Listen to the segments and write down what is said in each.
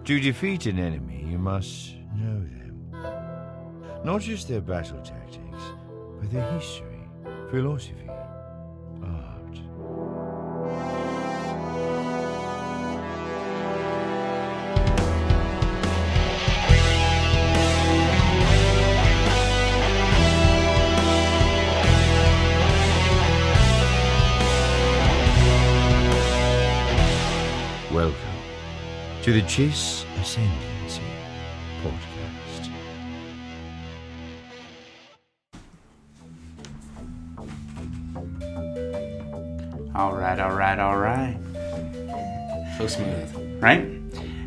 To defeat an enemy, you must know them. Not just their battle tactics, but their history, philosophy, art. Welcome to the Chiss Ascendancy podcast. All right. So smooth. Right?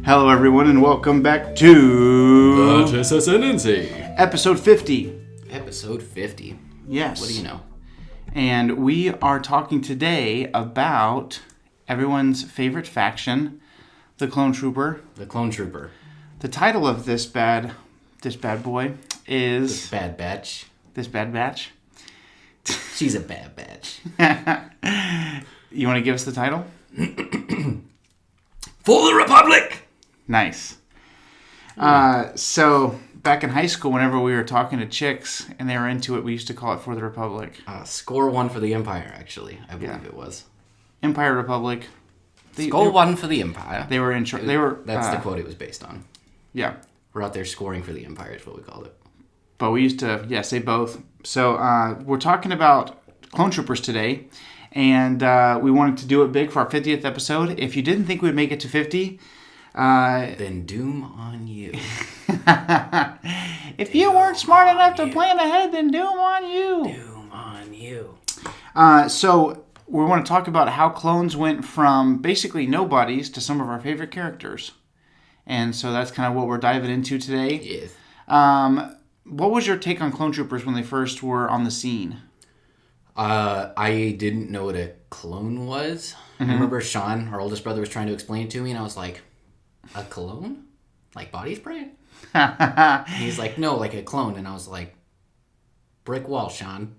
Hello, everyone, and welcome back to The Chiss Ascendancy. episode 50. Episode 50. Yes. What do you know? And we are talking today about everyone's favorite faction, the Clone Trooper. The Clone Trooper. The title of this bad boy is... This bad batch. This bad batch. She's a bad batch. You want to give us the title? For the Republic! Nice. So, back in high school, whenever we were talking to chicks and they were into it, we used to call it For the Republic. Score one for the Empire, actually. I believe it was. Empire Republic. Score one for the Empire. They were in charge. They were. That's the quote it was based on. Yeah. We're out there scoring for the Empire is what we called it. But we used to, say both. So we're talking about Clone Troopers today, and we wanted to do it big for our 50th episode. If you didn't think we'd make it to 50, then doom on you. If you weren't smart enough to plan ahead, then doom on you. Doom on you. So we want to talk about how clones went from basically nobodies to some of our favorite characters. And so that's kind of what we're diving into today. Yes. What was your take on Clone Troopers when they first were on the scene? I didn't know what a clone was. I remember Sean, our oldest brother, was trying to explain it to me, and I was like, a clone? Like body spray? He's like, no, like a clone. And I was like, brick wall, Sean.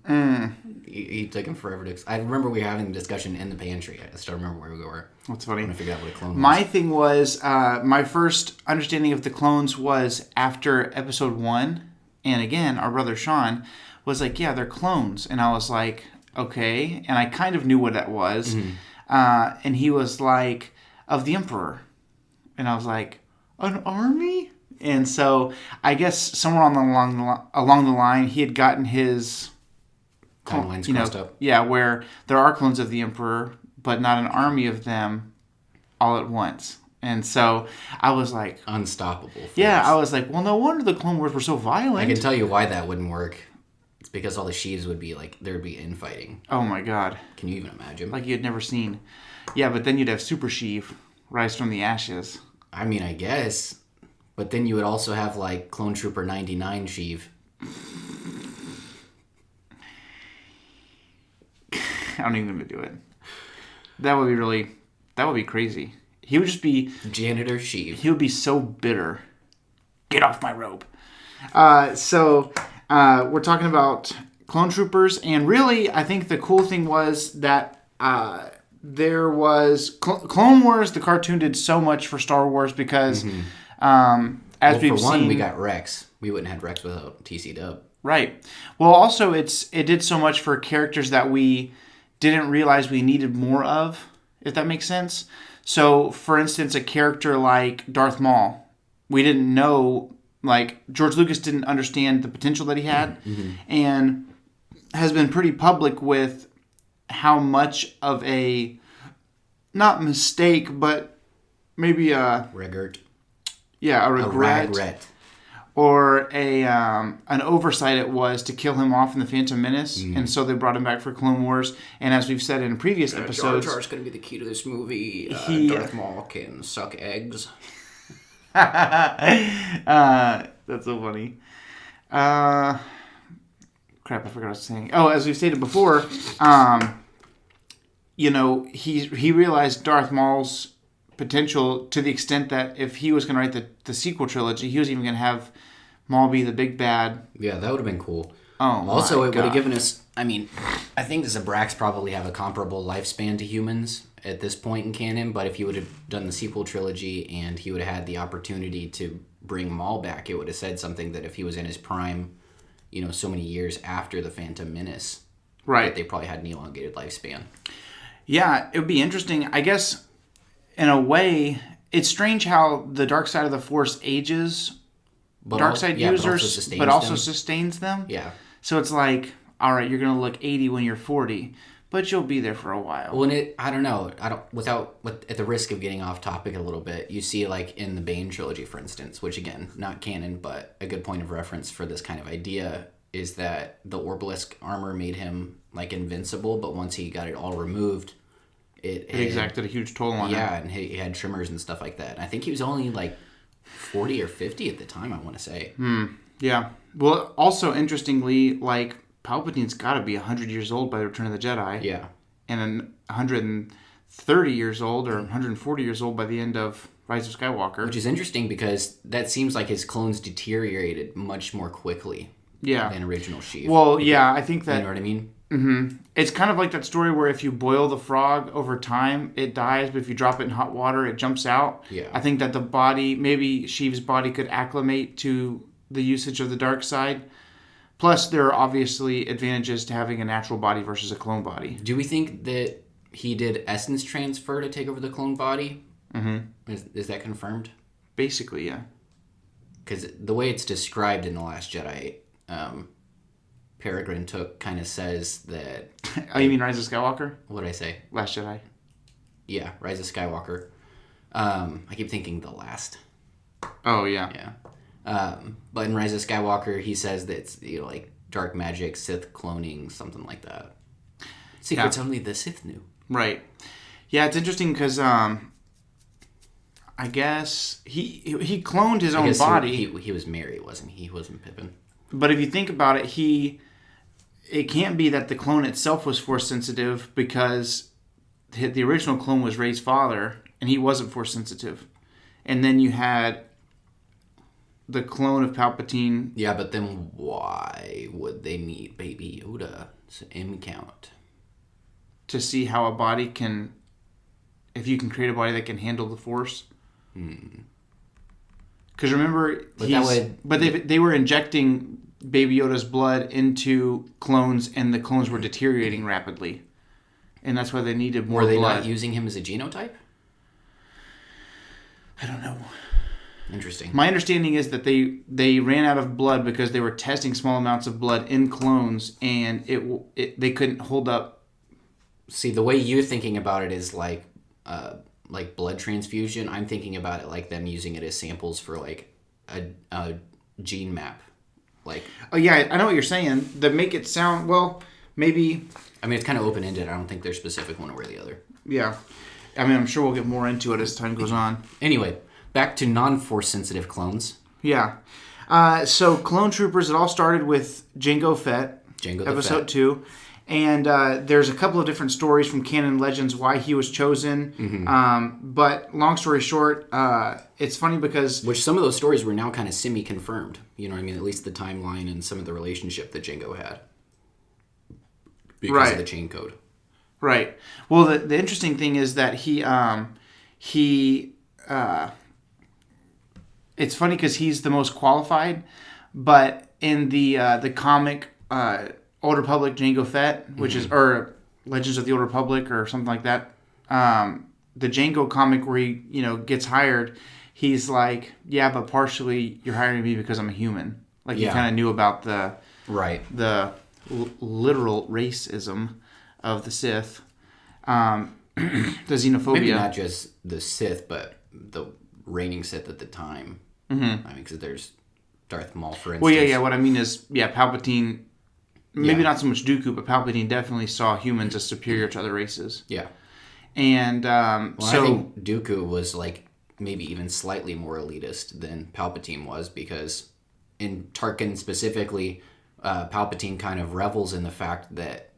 He took him forever to... I remember we were having a discussion in the pantry. I still remember where we were. That's funny. Trying to figure out what a clone was. My thing was, my first understanding of the clones was after episode 1. And again, our brother Sean was like, yeah, they're clones. And I was like, okay. And I kind of knew what that was. And he was like, of the Emperor. And I was like, an army? And so I guess somewhere along the line, he had gotten his... Timelines crossed up. Yeah, where there are clones of the Emperor, but not an army of them all at once. And so I was like... Unstoppable. Force. Yeah, I was like, well, no wonder the Clone Wars were so violent. I can tell you why that wouldn't work. It's because all the Sheevs would be like, there would be infighting. Oh my god. Can you even imagine? Like you had never seen. Yeah, but then you'd have Super Sheev rise from the ashes. I mean, I guess. But then you would also have like Clone Trooper 99 Sheev. I don't even do it. That would be crazy. He would just be... Janitor Sheev. He would be so bitter. Get off my robe. So we're talking about Clone Troopers, and really, I think the cool thing was that there was... Clone Wars, the cartoon, did so much for Star Wars because, as we've seen... For one, we got Rex. We wouldn't have had Rex without TC Dub. Right. Well, also, it did so much for characters that we didn't realize we needed more of, if that makes sense. So, for instance, a character like Darth Maul, we didn't know, like, George Lucas didn't understand the potential that he had, and has been pretty public with how much of a, not mistake, but maybe a... Regret. Yeah, a regret. A regret. Or an oversight it was to kill him off in the Phantom Menace, and so they brought him back for Clone Wars. And as we've said in previous episodes, Jar Jar's going to be the key to this movie. Darth Maul can suck eggs. That's so funny. Crap, I forgot what I was saying. Oh, as we've stated before, he realized Darth Maul's potential to the extent that if he was going to write the sequel trilogy, he was even going to have Maul be the big bad. Yeah, that would have been cool. Oh, Also, my it would have God. given us. I mean, I think the Zabraks probably have a comparable lifespan to humans at this point in canon. But if he would have done the sequel trilogy and he would have had the opportunity to bring Maul back, it would have said something that if he was in his prime, so many years after the Phantom Menace, Right. that they probably had an elongated lifespan. Yeah, it would be interesting. I guess, in a way, it's strange how the dark side of the Force ages dark side users, but also sustains them. Yeah. So it's like, all right, you're going to look 80 when you're 40, but you'll be there for a while. Well, I don't know. At the risk of getting off topic a little bit, you see, like, in the Bane trilogy, for instance, which, again, not canon, but a good point of reference for this kind of idea, is that the Orbalisk armor made him, like, invincible, but once he got it all removed, it exacted a huge toll on him. Yeah, and he had tremors and stuff like that. And I think he was only, like, 40 or 50 at the time, I want to say. Yeah. Well, also, interestingly, like, Palpatine's got to be 100 years old by the Return of the Jedi. Yeah. And 130 years old or 140 years old by the end of Rise of Skywalker. Which is interesting because that seems like his clones deteriorated much more quickly than original Sheev. Well, yeah, I think that... You know what I mean? Mm-hmm. It's kind of like that story where if you boil the frog over time, it dies, but if you drop it in hot water, it jumps out. Yeah. I think that the body, maybe Sheev's body could acclimate to the usage of the dark side. Plus, there are obviously advantages to having a natural body versus a clone body. Do we think that he did essence transfer to take over the clone body? Mm-hmm. Is that confirmed? Basically, yeah. Because the way it's described in The Last Jedi, Peregrine Took kind of says that... Oh, you mean Rise of Skywalker? What did I say? Last Jedi. Yeah, Rise of Skywalker. I keep thinking The Last. Oh, yeah. Yeah. But in Rise of Skywalker, he says that it's, like dark magic, Sith cloning, something like that. Secrets only the Sith knew. Right. Yeah, it's interesting because I guess he cloned his own body. He was Mary, wasn't he? He wasn't Pippin. But if you think about it, it can't be that the clone itself was Force sensitive because the original clone was Rey's father and he wasn't Force sensitive. And then you had the clone of Palpatine. Yeah, but then why would they need Baby Yoda to count? To see how a body can... If you can create a body that can handle the Force. Because remember... they were injecting Baby Yoda's blood into clones, and the clones were deteriorating rapidly. And that's why they needed more blood. Were they not using him as a genotype? I don't know. Interesting. My understanding is that they ran out of blood because they were testing small amounts of blood in clones, and they couldn't hold up. See, the way you're thinking about it is like blood transfusion. I'm thinking about it like them using it as samples for like a gene map. Like, oh yeah, I know what you're saying. To make it sound, well, maybe. I mean, it's kind of open ended. I don't think they're specific one way or the other. Yeah, I mean, I'm sure we'll get more into it as time goes on. Anyway. Back to non-Force sensitive clones. Yeah. So Clone Troopers, it all started with Jango Fett. Episode 2. And there's a couple of different stories from Canon and Legends why he was chosen. Mm-hmm. But long story short, it's funny because... Which some of those stories were now kind of semi-confirmed. You know what I mean? At least the timeline and some of the relationship that Jango had. Because of the chain code. Right. Well, the interesting thing is that it's funny because he's the most qualified, but in the comic Old Republic Jango Fett, which is or Legends of the Old Republic or something like that, the Jango comic where he gets hired, he's like, yeah, but partially you're hiring me because I'm a human. Like he kind of knew about the literal racism of the Sith, the xenophobia. Maybe not just the Sith, but the reigning Sith at the time. Mm-hmm. I mean, because there's Darth Maul, for instance. Well, yeah. What I mean is, Palpatine. Maybe not so much Dooku, but Palpatine definitely saw humans as superior to other races. Yeah. And I think Dooku was like maybe even slightly more elitist than Palpatine was, because in Tarkin specifically, Palpatine kind of revels in the fact that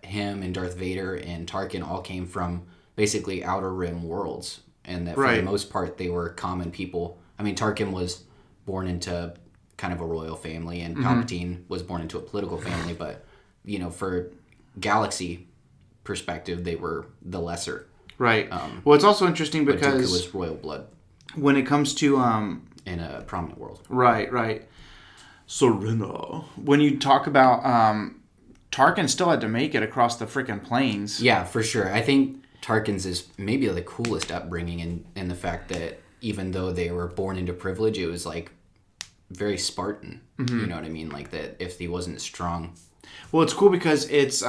him and Darth Vader and Tarkin all came from basically Outer Rim worlds, and that for the most part they were common people. I mean, Tarkin was born into kind of a royal family, and Palpatine was born into a political family. But for galaxy perspective, they were the lesser. Right. Well, it's also interesting But Dooku because was royal blood when it comes to in a prominent world. right. Serena. When you talk about Tarkin still had to make it across the freaking plains. Yeah, for sure. I think Tarkin's is maybe the coolest upbringing in the fact that even though they were born into privilege, it was like very Spartan. You know what I mean? Like that if he wasn't strong. Well, it's cool because it's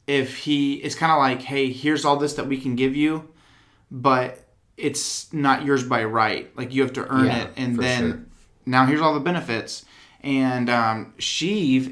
it's kind of like, hey, here's all this that we can give you, but it's not yours by right. Like you have to earn it, and then now here's all the benefits. And Sheev,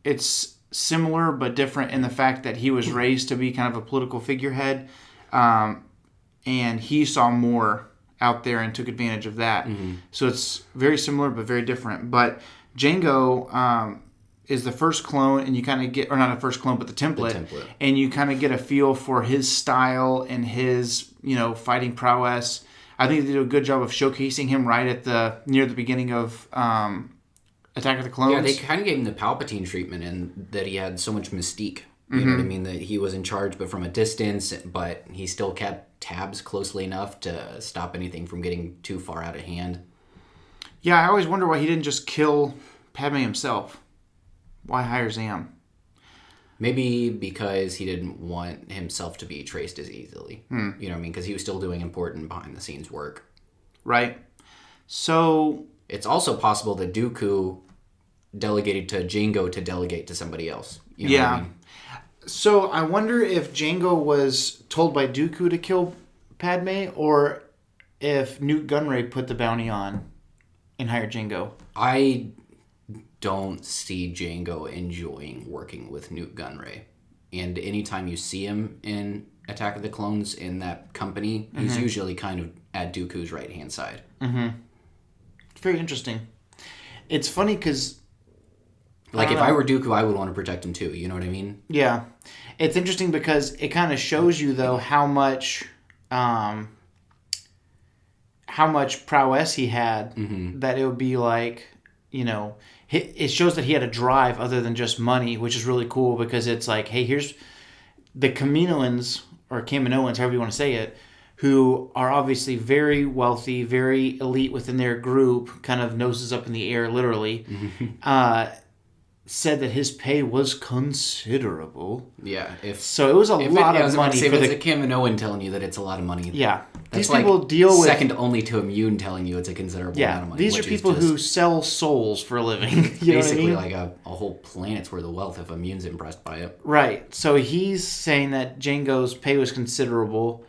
it's similar but different in the fact that he was raised to be kind of a political figurehead, and he saw more out there and took advantage of that. So it's very similar but very different. But Jango is the first clone, and you kind of get, or not a first clone, but the template. And you kind of get a feel for his style and his, fighting prowess. I think they did a good job of showcasing him right at near the beginning of Attack of the Clones. Yeah, they kind of gave him the Palpatine treatment in that he had so much mystique. You know what I mean? That he was in charge, but from a distance, but he still kept tabs closely enough to stop anything from getting too far out of hand. Yeah, I always wonder why he didn't just kill Padme himself. Why hire Zam? Maybe because he didn't want himself to be traced as easily. You know what I mean? Because he was still doing important behind-the-scenes work. Right. So it's also possible that Dooku delegated to Jango to delegate to somebody else. You know what I mean? So I wonder if Jango was told by Dooku to kill Padme, or if Newt Gunray put the bounty on and hired Jango. I don't see Jango enjoying working with Newt Gunray. And anytime you see him in Attack of the Clones in that company, he's usually kind of at Dooku's right-hand side. It's very interesting. It's funny because... Like, if I were Dooku, I would want to protect him too. You know what I mean? Yeah. It's interesting because it kind of shows you, though, how much prowess he had, that it would be like, it shows that he had a drive other than just money, which is really cool because it's like, hey, here's the Kaminoans, or Kaminoans, however you want to say it, who are obviously very wealthy, very elite within their group, kind of noses up in the air, literally, said that his pay was considerable. Yeah. So it was a lot of money for the Kaminoan telling you that it's a lot lot of money. Yeah. That's these people deal with... second only to Immune telling you it's a considerable amount of money. These are people who sell souls for a living. You basically know what I mean? like a whole planet's worth of wealth if Immune's impressed by it. Right. So he's saying that Jango's pay was considerable,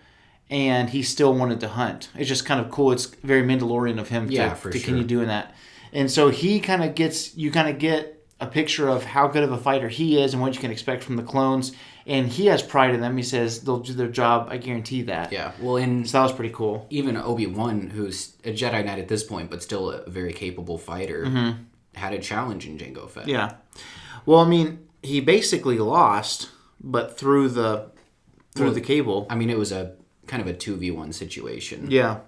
and he still wanted to hunt. It's just kind of cool. It's very Mandalorian of him to continue doing that. And so he kind of gets... You kind of get a picture of how good of a fighter he is and what you can expect from the clones. And he has pride in them. He says they'll do their job. I guarantee that. Yeah. Well, so that was pretty cool. Even Obi-Wan, who's a Jedi Knight at this point, but still a very capable fighter, had a challenge in Jango Fett. Yeah. Well, I mean, he basically lost, but through the cable. I mean, it was a kind of a 2v1 situation. Yeah.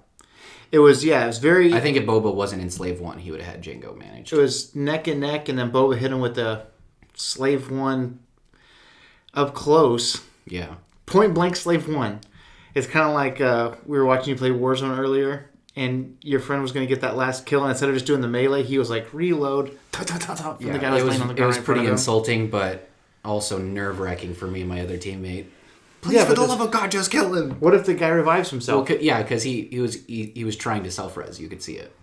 It was very... I think if Boba wasn't in Slave 1, he would have had Jango managed. It was neck and neck, and then Boba hit him with the Slave 1 up close. Yeah. Point blank Slave 1. It's kind of like we were watching you play Warzone earlier, and your friend was going to get that last kill, and instead of just doing the melee, he was like, reload. Yeah, the guy was laying on the ground. It was pretty insulting, but also nerve-wracking for me and my other teammate. Please, for the love of God, just kill him. What if the guy revives himself? Well, because he was trying to self-res. You could see it.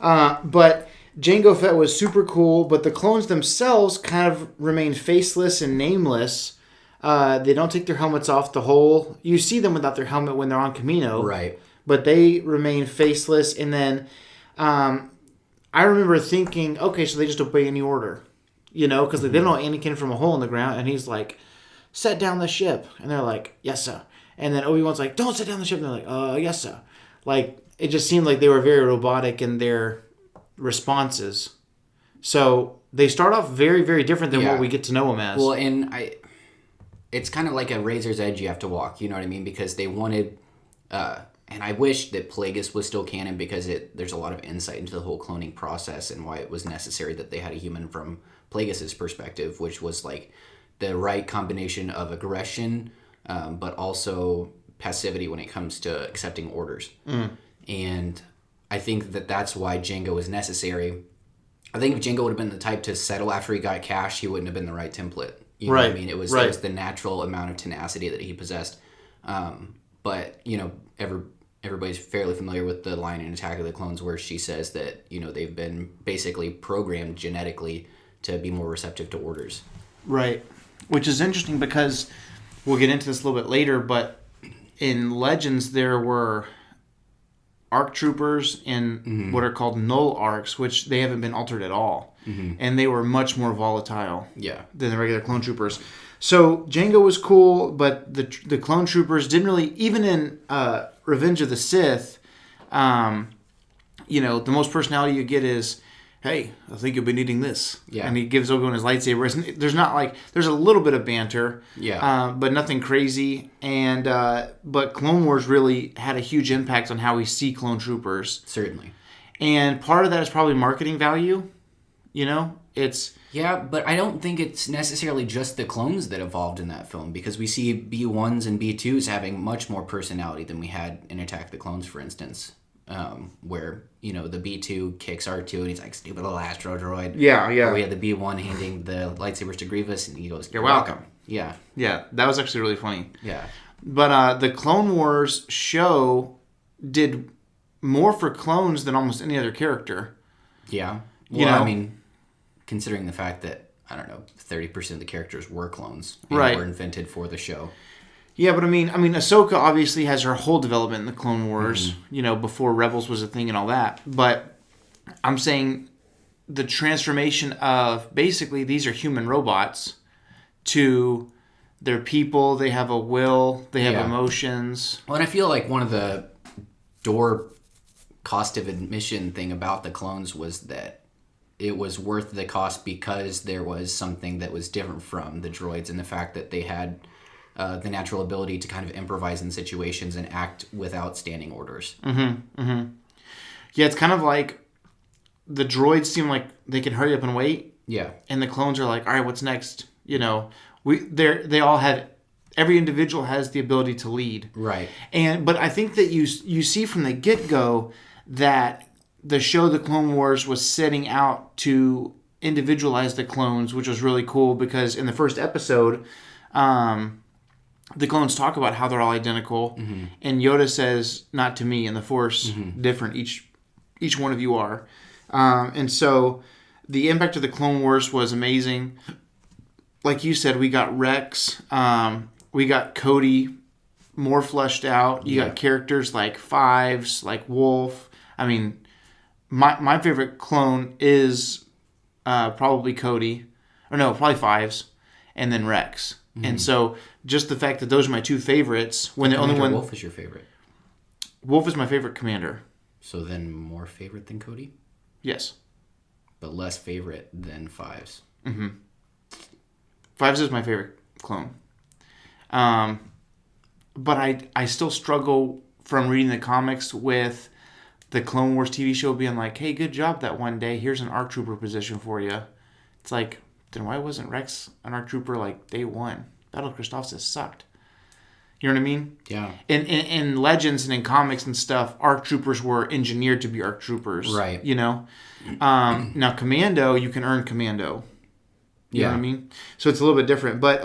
But Jango Fett was super cool, but the clones themselves kind of remain faceless and nameless. They don't take their helmets off the whole... You see them without their helmet when they're on Kamino. Right. But they remain faceless. And then I remember thinking, okay, so they just obey any order. Because they don't know Anakin from a hole in the ground. And he's like... set down the ship. And they're like, yes, sir. And then Obi-Wan's like, don't set down the ship. And they're like, yes, sir. Like, it just seemed like they were very robotic in their responses. So they start off very, very different than what we get to know them as. Well, and it's kind of like a razor's edge you have to walk. You know what I mean? Because they wanted And I wish that Plagueis was still canon because there's a lot of insight into the whole cloning process and why it was necessary that they had a human from Plagueis' perspective, which was like the right combination of aggression, but also passivity when it comes to accepting orders. And I think that that's why Jango was necessary. I think if Jango would have been the type to settle after he got cash, he wouldn't have been the right template. You know what I mean? It was the natural amount of tenacity that he possessed. But, you know, everybody's fairly familiar with the line in Attack of the Clones where she says that, you know, they've been basically programmed genetically to be more receptive to orders. Right. Which is interesting because we'll get into this a little bit later, but in Legends there were ARC troopers and what are called null ARCs, which they haven't been altered at all. And they were much more volatile than the regular clone troopers. So Jango was cool, but the clone troopers didn't really, even in Revenge of the Sith, you know, the most personality you get is, hey, I think you'll be needing this. Yeah. And he gives Obi-Wan his lightsaber. There's not like, there's a little bit of banter, but nothing crazy. And but Clone Wars really had a huge impact on how we see clone troopers. Certainly. And part of that is probably marketing value. You know, it's... Yeah, but I don't think it's necessarily just the clones that evolved in that film, because we see B1s and B2s having much more personality than we had in Attack of the Clones, for instance, where, you know, the B2 kicks R2 and he's like, stupid little astro droid. Yeah, yeah. Or we had the B1 handing the lightsabers to Grievous and he goes, you're welcome. Yeah. Yeah, that was actually really funny. Yeah. But the Clone Wars show did more for clones than almost any other character. Yeah. Well, you know, I mean... considering the fact that, I don't know, 30% of the characters were clones and were invented for the show. Yeah, but I mean, Ahsoka obviously has her whole development in the Clone Wars, you know, before Rebels was a thing and all that. But I'm saying the transformation of basically these are human robots to they're people, they have a will, they have emotions. Well, and I feel like one of the door cost of admission thing about the clones was that it was worth the cost because there was something that was different from the droids, and the fact that they had the natural ability to kind of improvise in situations and act without standing orders. Yeah, it's kind of like the droids seem like they can hurry up and wait. Yeah. And the clones are like, all right, what's next? You know, they all have, every individual has the ability to lead. Right. But I think that you see from the get-go that the show The Clone Wars was setting out to individualize the clones, which was really cool because in the first episode, the clones talk about how they're all identical, and Yoda says, "Not to me," and the Force different. Each one of you are, and so the impact of the Clone Wars was amazing. Like you said, we got Rex, we got Cody, more fleshed out. You got characters like Fives, like Wolf. I mean. My favorite clone is probably Cody, or no, probably Fives, and then Rex. And so just the fact that those are my two favorites, when the only one Wolf is your favorite. Wolf is my favorite commander. So then more favorite than Cody? Yes. But less favorite than Fives. Fives is my favorite clone. But I still struggle from reading the comics with the Clone Wars TV show being like, hey, good job that one day. Here's an ARC Trooper position for you. It's like, then why wasn't Rex an ARC Trooper like day one? Battle of Christophsis sucked. You know what I mean? Yeah. In Legends and in comics and stuff, ARC Troopers were engineered to be ARC Troopers. Right. You know? Now, Commando, you can earn Commando. You know what I mean? So it's a little bit different. But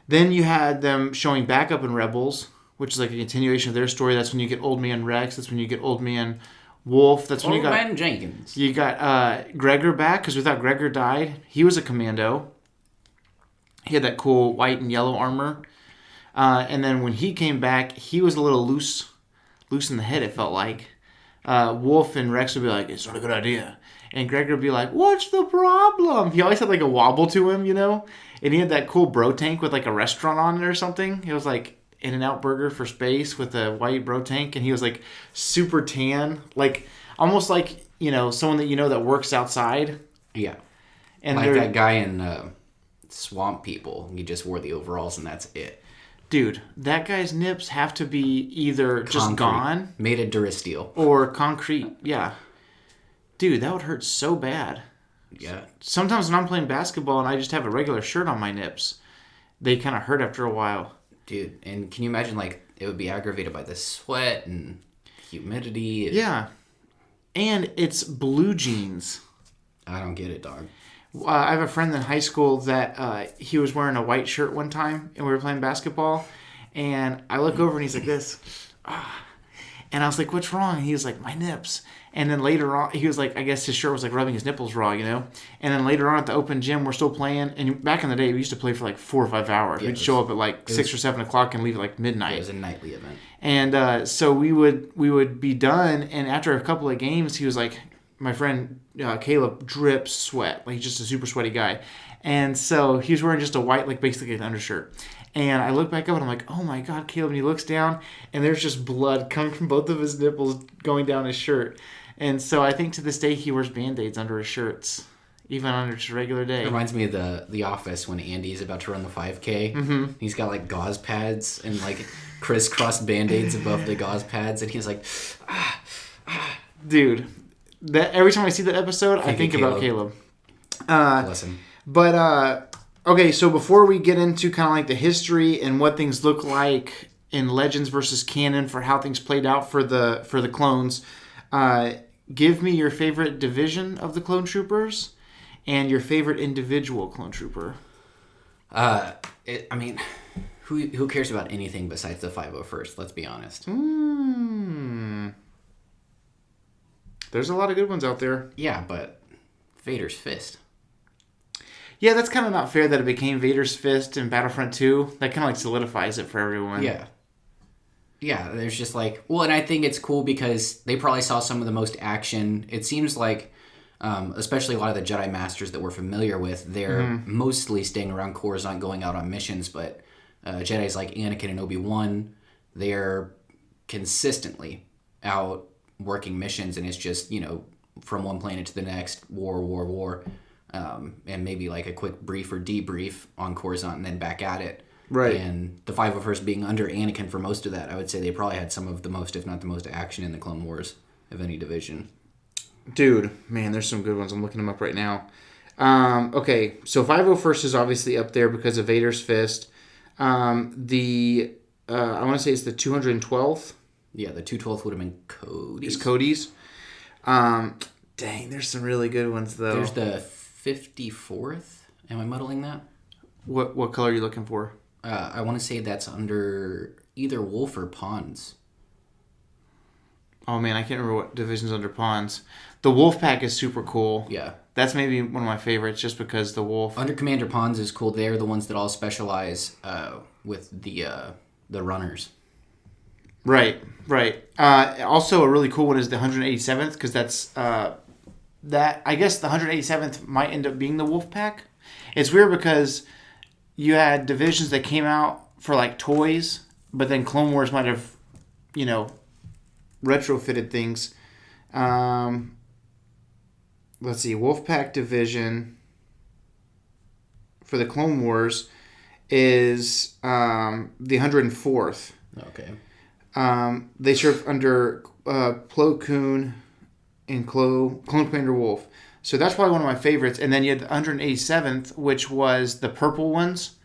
then you had them showing back up in Rebels, which is like a continuation of their story. That's when you get Old Man Rex. That's when you get Old Man Wolf. That's when Old Man Jenkins. You got Gregor back, because we thought Gregor died. He was a commando. He had that cool white and yellow armor. And then when he came back, he was a little loose in the head, it felt like. Wolf and Rex would be like, it's not a good idea. And Gregor would be like, what's the problem? He always had like a wobble to him, you know? And he had that cool bro tank with like a restaurant on it or something. It was like In-N-Out Burger for space with a white bro tank, and he was like super tan, like almost like, you know, someone that you know that works outside. Yeah, and like that guy in Swamp People. He just wore the overalls and that's it. Dude, that guy's nips have to be either just Concrete. gone Made of Durasteel. or concrete. Yeah. Dude, that would hurt so bad. Yeah. Sometimes when I'm playing basketball and I just have a regular shirt on my nips, they kind of hurt after a while. Dude, and can you imagine, like, it would be aggravated by the sweat and humidity? Yeah. And it's blue jeans. I don't get it, dog. I have a friend in high school that he was wearing a white shirt one time, and we were playing basketball, and I look over and he's like this. And I was like, what's wrong? And he was like, my nips. And then later on, he was like, I guess his shirt was like rubbing his nipples raw, you know? And then later on at the open gym, we're still playing. And back in the day, we used to play for like 4 or 5 hours. Yeah, We'd show up at like 6 or 7 o'clock and leave at like midnight. It was a nightly event. And so we would be done. And after a couple of games, he was like, my friend Caleb drips sweat. Like, he's just a super sweaty guy. And so he was wearing just a white, like basically an undershirt. And I look back up and I'm like, oh my God, Caleb. And he looks down and there's just blood coming from both of his nipples going down his shirt. And so I think to this day he wears Band-Aids under his shirts, even on just a regular day. It reminds me of the Office when Andy's about to run the 5K. Mm-hmm. He's got like gauze pads and like crisscross Band-Aids above the gauze pads. And he's like, Dude, that every time I see that episode, I think about Caleb. Bless him. But, okay, so before we get into kind of like the history and what things look like in Legends versus Canon for how things played out for the clones, give me your favorite division of the clone troopers and your favorite individual clone trooper. I mean, who cares about anything besides the 501st? Let's be honest. There's a lot of good ones out there. Yeah, but Vader's fist. Yeah, that's kind of not fair that it became Vader's fist in Battlefront 2. That kind of like solidifies it for everyone. Yeah. Yeah, there's just like... Well, and I think it's cool because they probably saw some of the most action. It seems like, especially a lot of the Jedi Masters that we're familiar with, they're mostly staying around Coruscant, going out on missions, but Jedis like Anakin and Obi-Wan, they're consistently out working missions, and it's just, you know, from one planet to the next, war, and maybe like a quick brief or debrief on Coruscant and then back at it. Right. And the 501st being under Anakin for most of that, I would say they probably had some of the most, if not the most, action in the Clone Wars of any division. Dude, man, there's some good ones. I'm looking them up right now. Okay, so 501st is obviously up there because of Vader's fist. I want to say it's the 212th. Yeah, the 212th would have been Cody's. Is Cody's. Dang, there's some really good ones, though. There's the 54th. Am I muddling that? What color are you looking for? I want to say that's under either Wolf or Pawns. Oh, man, I can't remember what division's under Pawns. The Wolf Pack is super cool. Yeah. That's maybe one of my favorites just because the Wolf... Under Commander Pawns is cool. They're the ones that all specialize with the runners. Right. Also, a really cool one is the 187th, because that's... that I guess the 187th might end up being the Wolf Pack. It's weird because you had divisions that came out for like toys, but then Clone Wars might have, you know, retrofitted things. Let's see, Wolfpack division for the Clone Wars is the 104th. Okay. They serve under Plo Koon and Clone Commander Wolf. So that's probably one of my favorites. And then you had the 187th, which was the purple ones.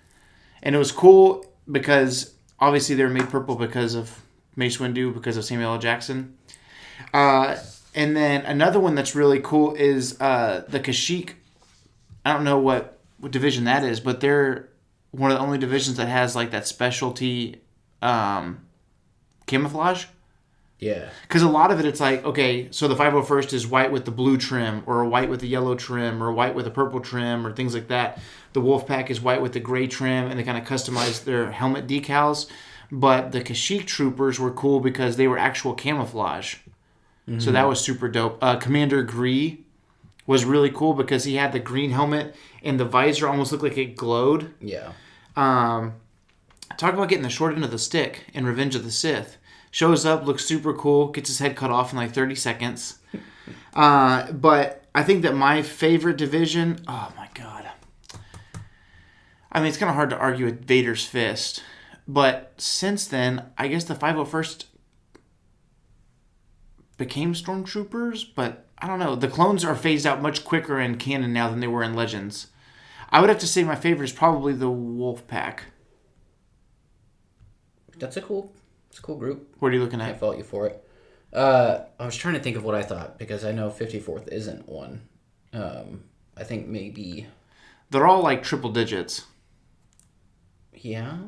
And it was cool because obviously they were made purple because of Mace Windu, because of Samuel L. Jackson. And then another one that's really cool is the Kashyyyk. I don't know what division that is, but they're one of the only divisions that has like that specialty camouflage. Yeah. Because a lot of it, it's like, okay, so the 501st is white with the blue trim, or white with the yellow trim, or white with a purple trim, or things like that. The Wolfpack is white with the gray trim, and they kind of customize their helmet decals. But the Kashyyyk troopers were cool because they were actual camouflage. Mm-hmm. So that was super dope. Commander Gree was really cool because he had the green helmet, and the visor almost looked like it glowed. Yeah. Talk about getting the short end of the stick in Revenge of the Sith. Shows up, looks super cool, gets his head cut off in like 30 seconds. But I think that my favorite division... Oh, my God. I mean, it's kind of hard to argue with Vader's fist. But since then, I guess the 501st became stormtroopers, but I don't know. The clones are phased out much quicker in canon now than they were in Legends. I would have to say my favorite is probably the Wolf Pack. It's a cool group. What are you looking I at? fault you for it. I was trying to think of what I thought, because I know 54th isn't one. I think maybe... They're all like triple digits. Yeah.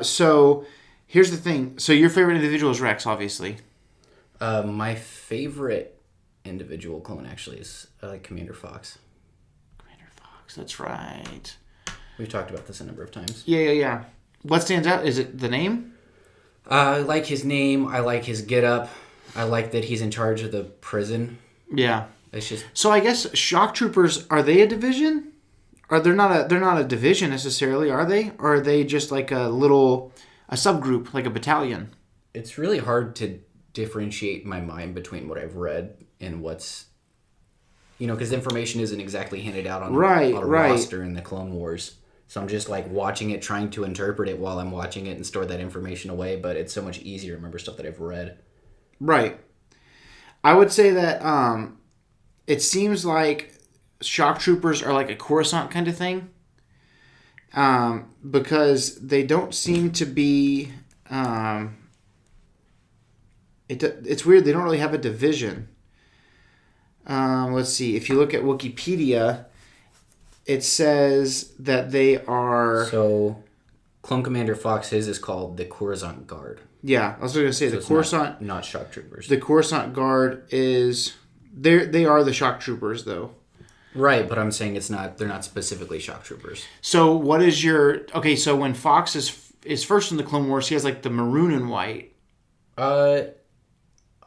So here's the thing. So your favorite individual is Rex, obviously. My favorite individual clone actually is Commander Fox. Commander Fox, that's right. We've talked about this a number of times. Yeah. What stands out? Is it the name? I like his name. I like his getup. I like that he's in charge of the prison. Yeah. It's just... So I guess shock troopers, are they a division? Or they're not a division necessarily, are they? Or are they just like a subgroup, like a battalion? It's really hard to differentiate my mind between what I've read and what's... because information isn't exactly handed out on a roster in the Clone Wars. So I'm just like watching it, trying to interpret it while I'm watching it and store that information away. But it's so much easier to remember stuff that I've read. Right. I would say that it seems like shock troopers are like a Coruscant kind of thing. Because they don't seem to be... it's weird. They don't really have a division. Let's see. If you look at Wikipedia, it says that they are... So, Clone Commander Fox, his is called the Coruscant Guard. Yeah, I was going to say, So the Coruscant... Not shock troopers. The Coruscant Guard is... They are the shock troopers, though. Right, but I'm saying they're not specifically shock troopers. So what is your... Okay, so when Fox is first in the Clone Wars, he has like the maroon and white. I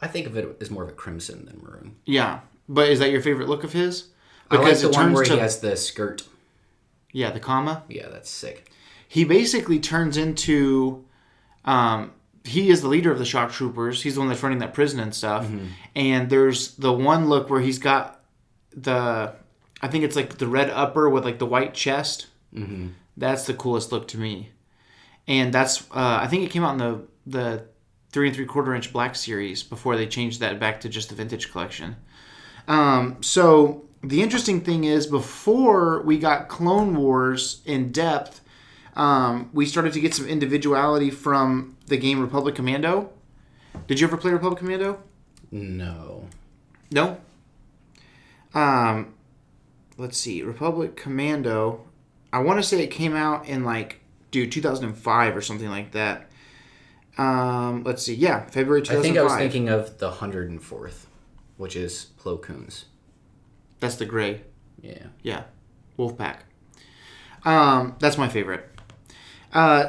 think of it as more of a crimson than maroon. Yeah, but is that your favorite look of his? Because I like the one where he has the skirt. Yeah, the comma. Yeah, that's sick. He basically turns into... he is the leader of the shock troopers. He's the one that's running that prison and stuff. Mm-hmm. And there's the one look where he's got the... I think it's like the red upper with like the white chest. Mm-hmm. That's the coolest look to me. And that's... I think it came out in the 3 3/4 inch black series before they changed that back to just the vintage collection. So the interesting thing is, before we got Clone Wars in depth, we started to get some individuality from the game Republic Commando. Did you ever play Republic Commando? No. No? Let's see. Republic Commando, I want to say it came out in 2005 or something like that. Let's see. Yeah, February 2005. I think I was thinking of the 104th, which is Plo Koon's. That's the gray. Yeah. Yeah. Wolfpack. That's my favorite.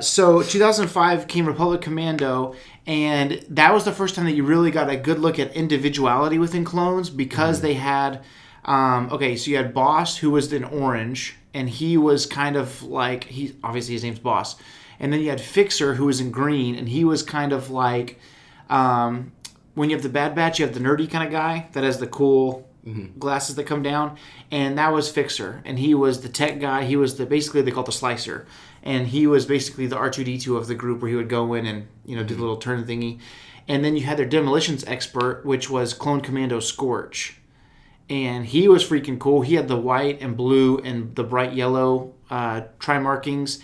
So 2005 came Republic Commando, and that was the first time that you really got a good look at individuality within clones, because they had... so you had Boss, who was in orange, and he was kind of like... obviously his name's Boss. And then you had Fixer, who was in green, and he was kind of like... when you have the Bad Batch, you have the nerdy kind of guy that has the cool... glasses that come down, and that was Fixer, and he was the tech guy. He was basically they call it the slicer, and he was basically the R2D2 of the group, where he would go in and do the little turn thingy. And then you had their demolitions expert, which was Clone Commando Scorch, and he was freaking cool. He had the white and blue and the bright yellow tri markings,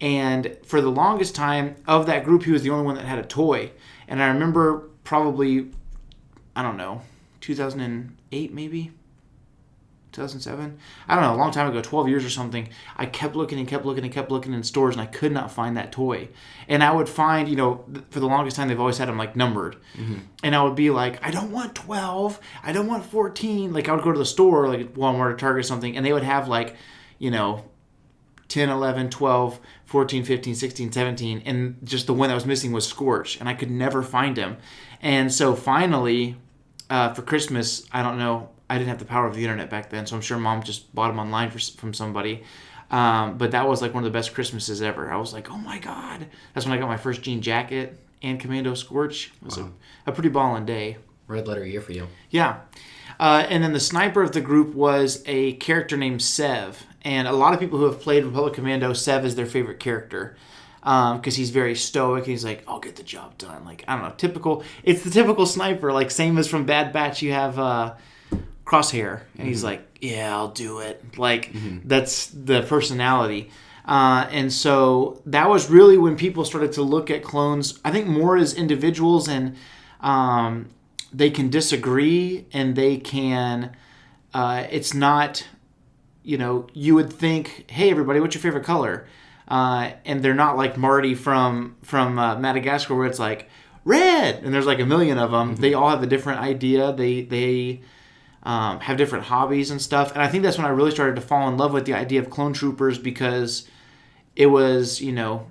and for the longest time of that group, he was the only one that had a toy. And I remember probably, I don't know, 2008 maybe? 2007? I don't know, a long time ago, 12 years or something. I kept looking in stores, and I could not find that toy. And I would find, for the longest time, they've always had them numbered. Mm-hmm. And I would be like, I don't want 12, I don't want 14. I would go to the store, Walmart or Target or something, and they would have 10, 11, 12, 14, 15, 16, 17, and just the one that was missing was Scorch, and I could never find him. And so finally... for Christmas, I don't know. I didn't have the power of the internet back then, so I'm sure Mom just bought them online from somebody. But that was one of the best Christmases ever. I was like, oh my God. That's when I got my first jean jacket and Commando Scorch. It was a pretty ballin' day. Red letter year for you. Yeah. And then the sniper of the group was a character named Sev. And a lot of people who have played Republic Commando, Sev is their favorite character. Because he's very stoic and he's like, I'll get the job done. Like, I don't know, it's the typical sniper. Like, same as from Bad Batch, you have Crosshair. And he's like, yeah, I'll do it. Like, that's the personality. And so that was really when people started to look at clones, I think more as individuals, and they can disagree and they can, it's not, you would think, hey, everybody, what's your favorite color? And they're not like Marty from Madagascar, where it's like red, and there's like a million of them. They all have a different idea. They have different hobbies and stuff. And I think that's when I really started to fall in love with the idea of clone troopers, because it was, a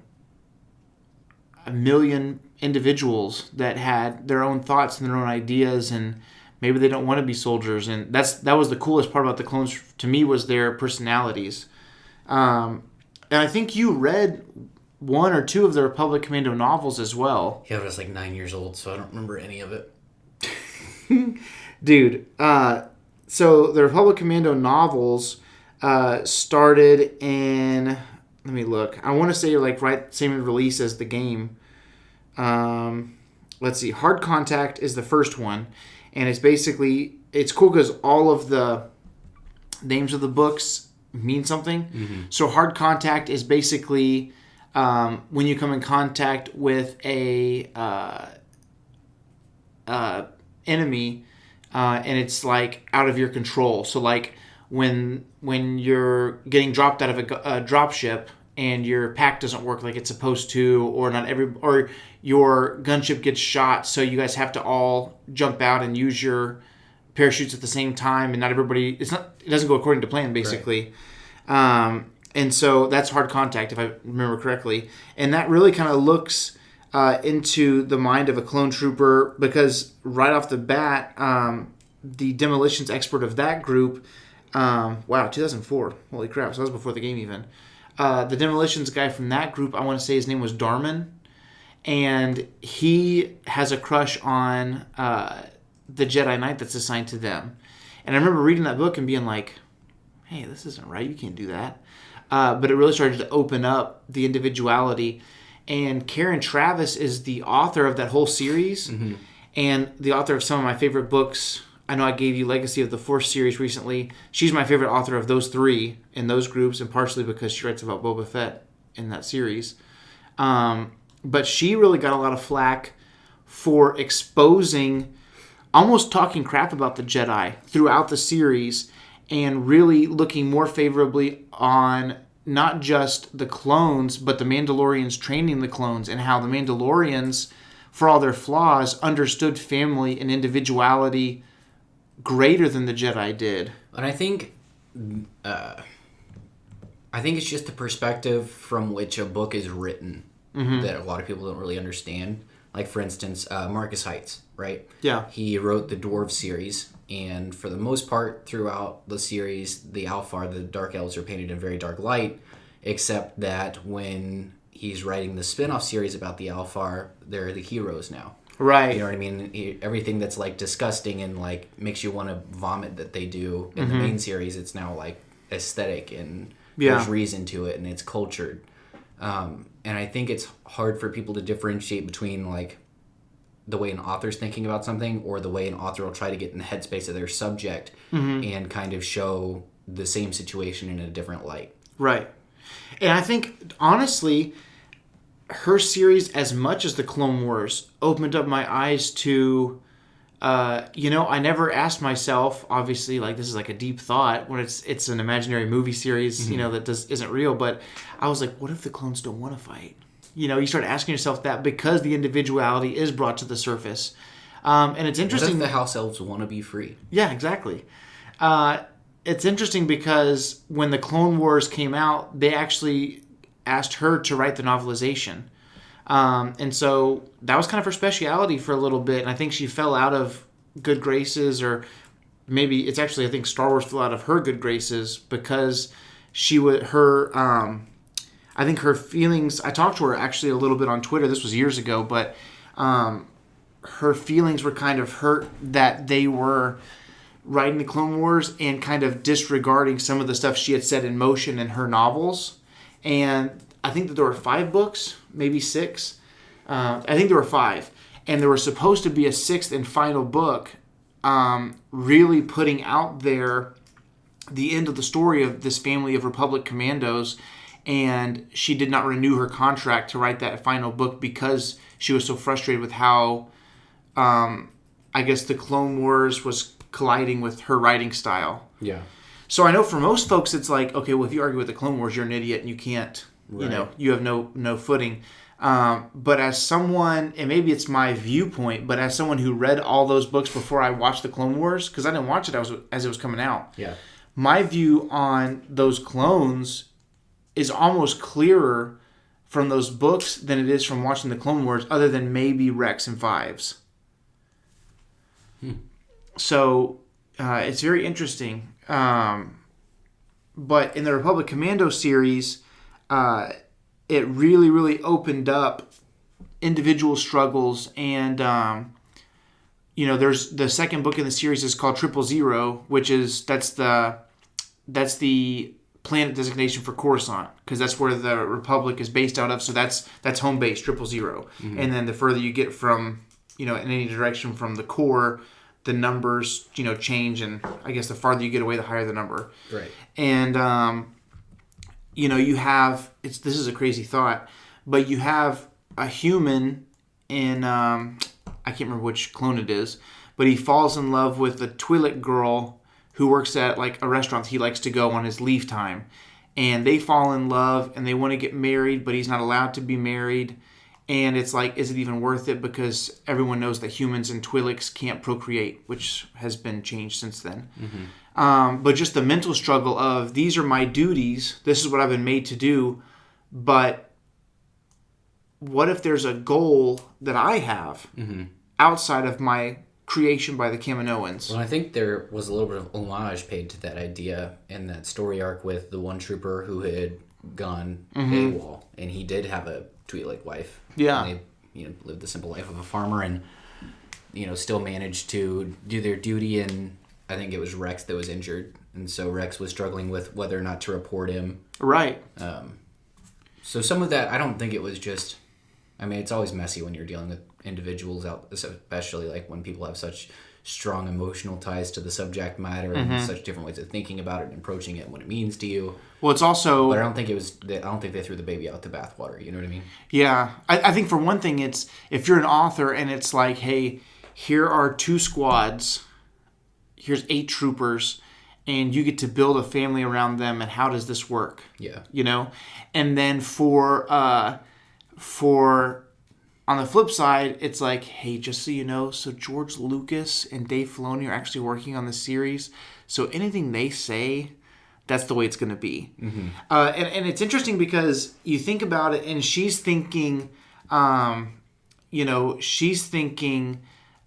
million individuals that had their own thoughts and their own ideas, and maybe they don't want to be soldiers. And that was the coolest part about the clones to me, was their personalities. And I think you read one or two of the Republic Commando novels as well. Yeah, but I was like 9 years old, so I don't remember any of it. Dude, so the Republic Commando novels started in, let me look. I want to say like same release as the game. Let's see. Hard Contact is the first one. And it's cool because all of the names of the books mean something. So Hard Contact is basically when you come in contact with a enemy, and it's like out of your control. So like when you're getting dropped out of a drop ship and your pack doesn't work like it's supposed to, or your gunship gets shot, so you guys have to all jump out and use your parachutes at the same time, and not everybody, it doesn't go according to plan, basically. Right. And so that's Hard Contact, if I remember correctly. And that really kind of looks into the mind of a clone trooper, because right off the bat, the demolitions expert of that group, 2004, holy crap, so that was before the game even. The demolitions guy from that group, I want to say his name was Darman, and he has a crush on the Jedi Knight that's assigned to them. And I remember reading that book and being like, hey, this isn't right, you can't do that. But it really started to open up the individuality. And Karen Travis is the author of that whole series, and the author of some of my favorite books. I know I gave you Legacy of the Force series recently. She's my favorite author of those three in those groups, and partially because she writes about Boba Fett in that series. But she really got a lot of flack for exposing, almost talking crap about the Jedi throughout the series, and really looking more favorably on not just the clones, but the Mandalorians training the clones, and how the Mandalorians, for all their flaws, understood family and individuality greater than the Jedi did. And I think it's just the perspective from which a book is written that a lot of people don't really understand. Like, for instance, Marcus Heights, right? Yeah. He wrote the Dwarves series, and for the most part, throughout the series, the Alfar, the Dark Elves, are painted in very dark light, except that when he's writing the spin-off series about the Alfar, they're the heroes now. Right. You know what I mean? Everything that's, like, disgusting and, like, makes you want to vomit that they do in the main series, it's now, like, aesthetic, and there's reason to it, and it's cultured. And I think it's hard for people to differentiate between, like, the way an author's thinking about something, or the way an author will try to get in the headspace of their subject and kind of show the same situation in a different light. Right. And I think, honestly, her series, as much as the Clone Wars, opened up my eyes to, I never asked myself, obviously, like, this is like a deep thought when it's an imaginary movie series, that isn't real, but I was like, what if the clones don't want to fight? You start asking yourself that, because the individuality is brought to the surface. And it's interesting. What if the House Elves want to be free? Yeah, exactly. It's interesting because when the Clone Wars came out, they actually asked her to write the novelization. And so that was kind of her speciality for a little bit. And I think she fell out of good graces, or maybe it's actually, I think Star Wars fell out of her good graces, because I think her feelings, I talked to her actually a little bit on Twitter, this was years ago, but her feelings were kind of hurt that they were writing the Clone Wars and kind of disregarding some of the stuff she had set in motion in her novels. And I think that there were 5 books, maybe 6. I think there were 5. And there was supposed to be a 6th and final book, really putting out there the end of the story of this family of Republic commandos. And she did not renew her contract to write that final book because she was so frustrated with how, I guess, the Clone Wars was colliding with her writing style. Yeah. So I know for most folks it's like, okay, well, if you argue with the Clone Wars, you're an idiot and you can't, you have no footing. But as someone, and maybe it's my viewpoint, but as someone who read all those books before I watched the Clone Wars, because I didn't watch it as it was coming out. Yeah. My view on those clones is almost clearer from those books than it is from watching the Clone Wars, other than maybe Rex and Fives. So it's very interesting. But in the Republic Commando series, it really, really opened up individual struggles. And, there's the second book in the series is called 000, which is, that's the planet designation for Coruscant, because that's where the Republic is based out of. So that's home base, 000. Mm-hmm. And then the further you get from, in any direction from the core, the numbers, change, and I guess the farther you get away, the higher the number. Right. And, you have, this is a crazy thought, but you have a human in, I can't remember which clone it is, but he falls in love with a Twi'lek girl who works at, like, a restaurant he likes to go on his leave time. And they fall in love, and they want to get married, but he's not allowed to be married. And it's like, is it even worth it? Because everyone knows that humans and Twi'leks can't procreate, which has been changed since then. Mm-hmm. But just the mental struggle of, these are my duties, this is what I've been made to do, but what if there's a goal that I have outside of my creation by the Kaminoans? Well, I think there was a little bit of homage paid to that idea in that story arc with the one trooper who had gone AWOL, and he did have a Twi'lek wife. Yeah. And they, lived the simple life of a farmer and, still managed to do their duty. And I think it was Rex that was injured. And so Rex was struggling with whether or not to report him. Right. So some of that, I don't think it was just, it's always messy when you're dealing with individuals out, especially like when people have such strong emotional ties to the subject matter and such different ways of thinking about it and approaching it and what it means to you. Well, it's also, but I don't think they threw the baby out the bathwater. You know what I mean? Yeah. I think for one thing, it's, if you're an author and it's like, hey, here are 2 squads, here's 8 troopers, and you get to build a family around them, and how does this work? Yeah. And then for on the flip side, it's like, hey, just so you know, so George Lucas and Dave Filoni are actually working on the series, so anything they say, that's the way it's going to be. Mm-hmm. And it's interesting because you think about it, and she's thinking,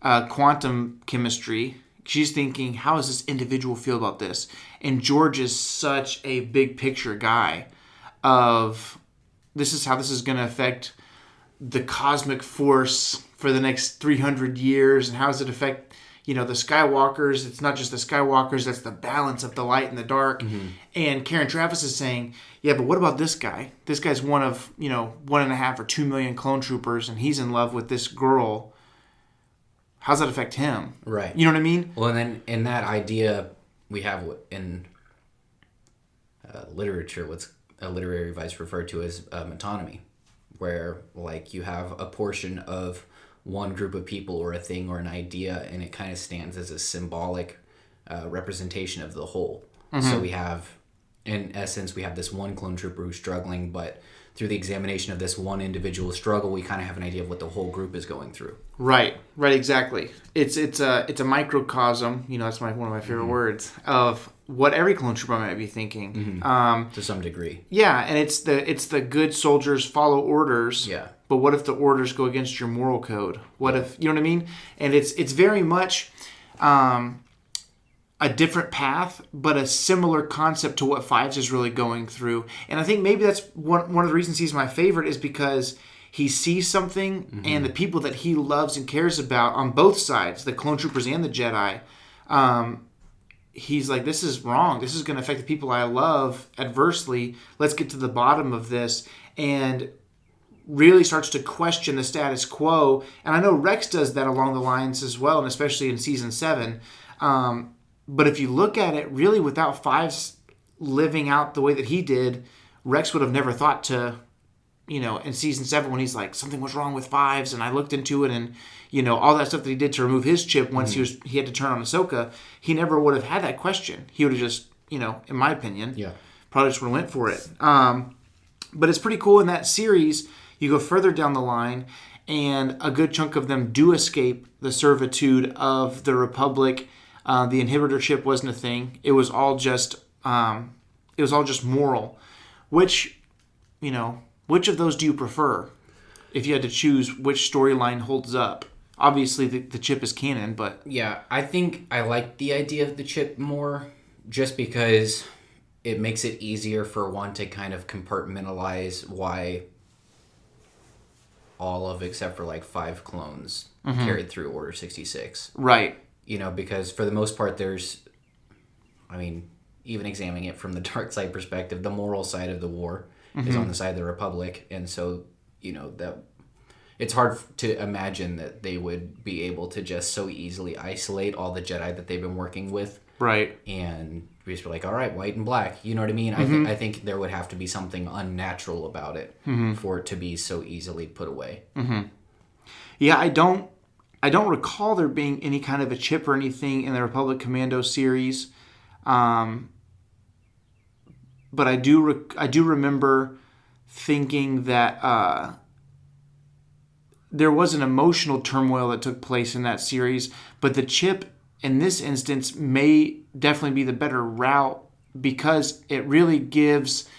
quantum chemistry. She's thinking, how does this individual feel about this? And George is such a big picture guy of, this is how this is going to affect the cosmic force for the next 300 years, and how does it affect, the Skywalkers? It's not just the Skywalkers, that's the balance of the light and the dark. Mm-hmm. And Karen Travis is saying, yeah, but what about this guy? This guy's one of, 1.5 or 2 million clone troopers, and he's in love with this girl. How's that affect him? Right. You know what I mean? Well, and then in that idea, we have in literature what's a literary device referred to as metonymy, where like you have a portion of one group of people or a thing or an idea, and it kind of stands as a symbolic representation of the whole. Mm-hmm. So we have, in essence, we have this one clone trooper who's struggling, but through the examination of this one individual struggle, we kind of have an idea of what the whole group is going through. Right, exactly. It's a microcosm. That's one of my favorite words of what every clone trooper might be thinking. Mm-hmm. To some degree. Yeah, and it's the good soldiers follow orders. Yeah. But what if the orders go against your moral code? What if, you know what I mean? And it's very much a different path, but a similar concept to what Fives is really going through. And I think maybe that's one of the reasons he's my favorite, is because he sees something, and the people that he loves and cares about on both sides, the clone troopers and the Jedi, he's like, this is wrong. This is going to affect the people I love adversely. Let's get to the bottom of this. And really starts to question the status quo. And I know Rex does that along the lines as well, and especially in season 7. But if you look at it, really without Fives living out the way that he did, Rex would have never thought to, in season 7 when he's like, something was wrong with Fives, and I looked into it, and, all that stuff that he did to remove his chip once he had to turn on Ahsoka, he never would have had that question. He would have just, in my opinion, probably just would have went for it. But it's pretty cool in that series. You go further down the line, and a good chunk of them do escape the servitude of the Republic. The inhibitor chip wasn't a thing. It was all just moral. Which of those do you prefer? If you had to choose which storyline holds up, obviously the chip is canon, but yeah, I think I like the idea of the chip more, just because it makes it easier for one to kind of compartmentalize why all of except for like 5 clones carried through Order 66. Right. Because for the most part even examining it from the dark side perspective, the moral side of the war is on the side of the Republic, and so that it's hard to imagine that they would be able to just so easily isolate all the Jedi that they've been working with, right? And we just were like, all right, white and black, you know what I mean? I think there would have to be something unnatural about it for it to be so easily put away. Yeah, I don't recall there being any kind of a chip or anything in the Republic Commando series. But I do remember thinking that there was an emotional turmoil that took place in that series. But the chip, in this instance, may definitely be the better route, because it really gives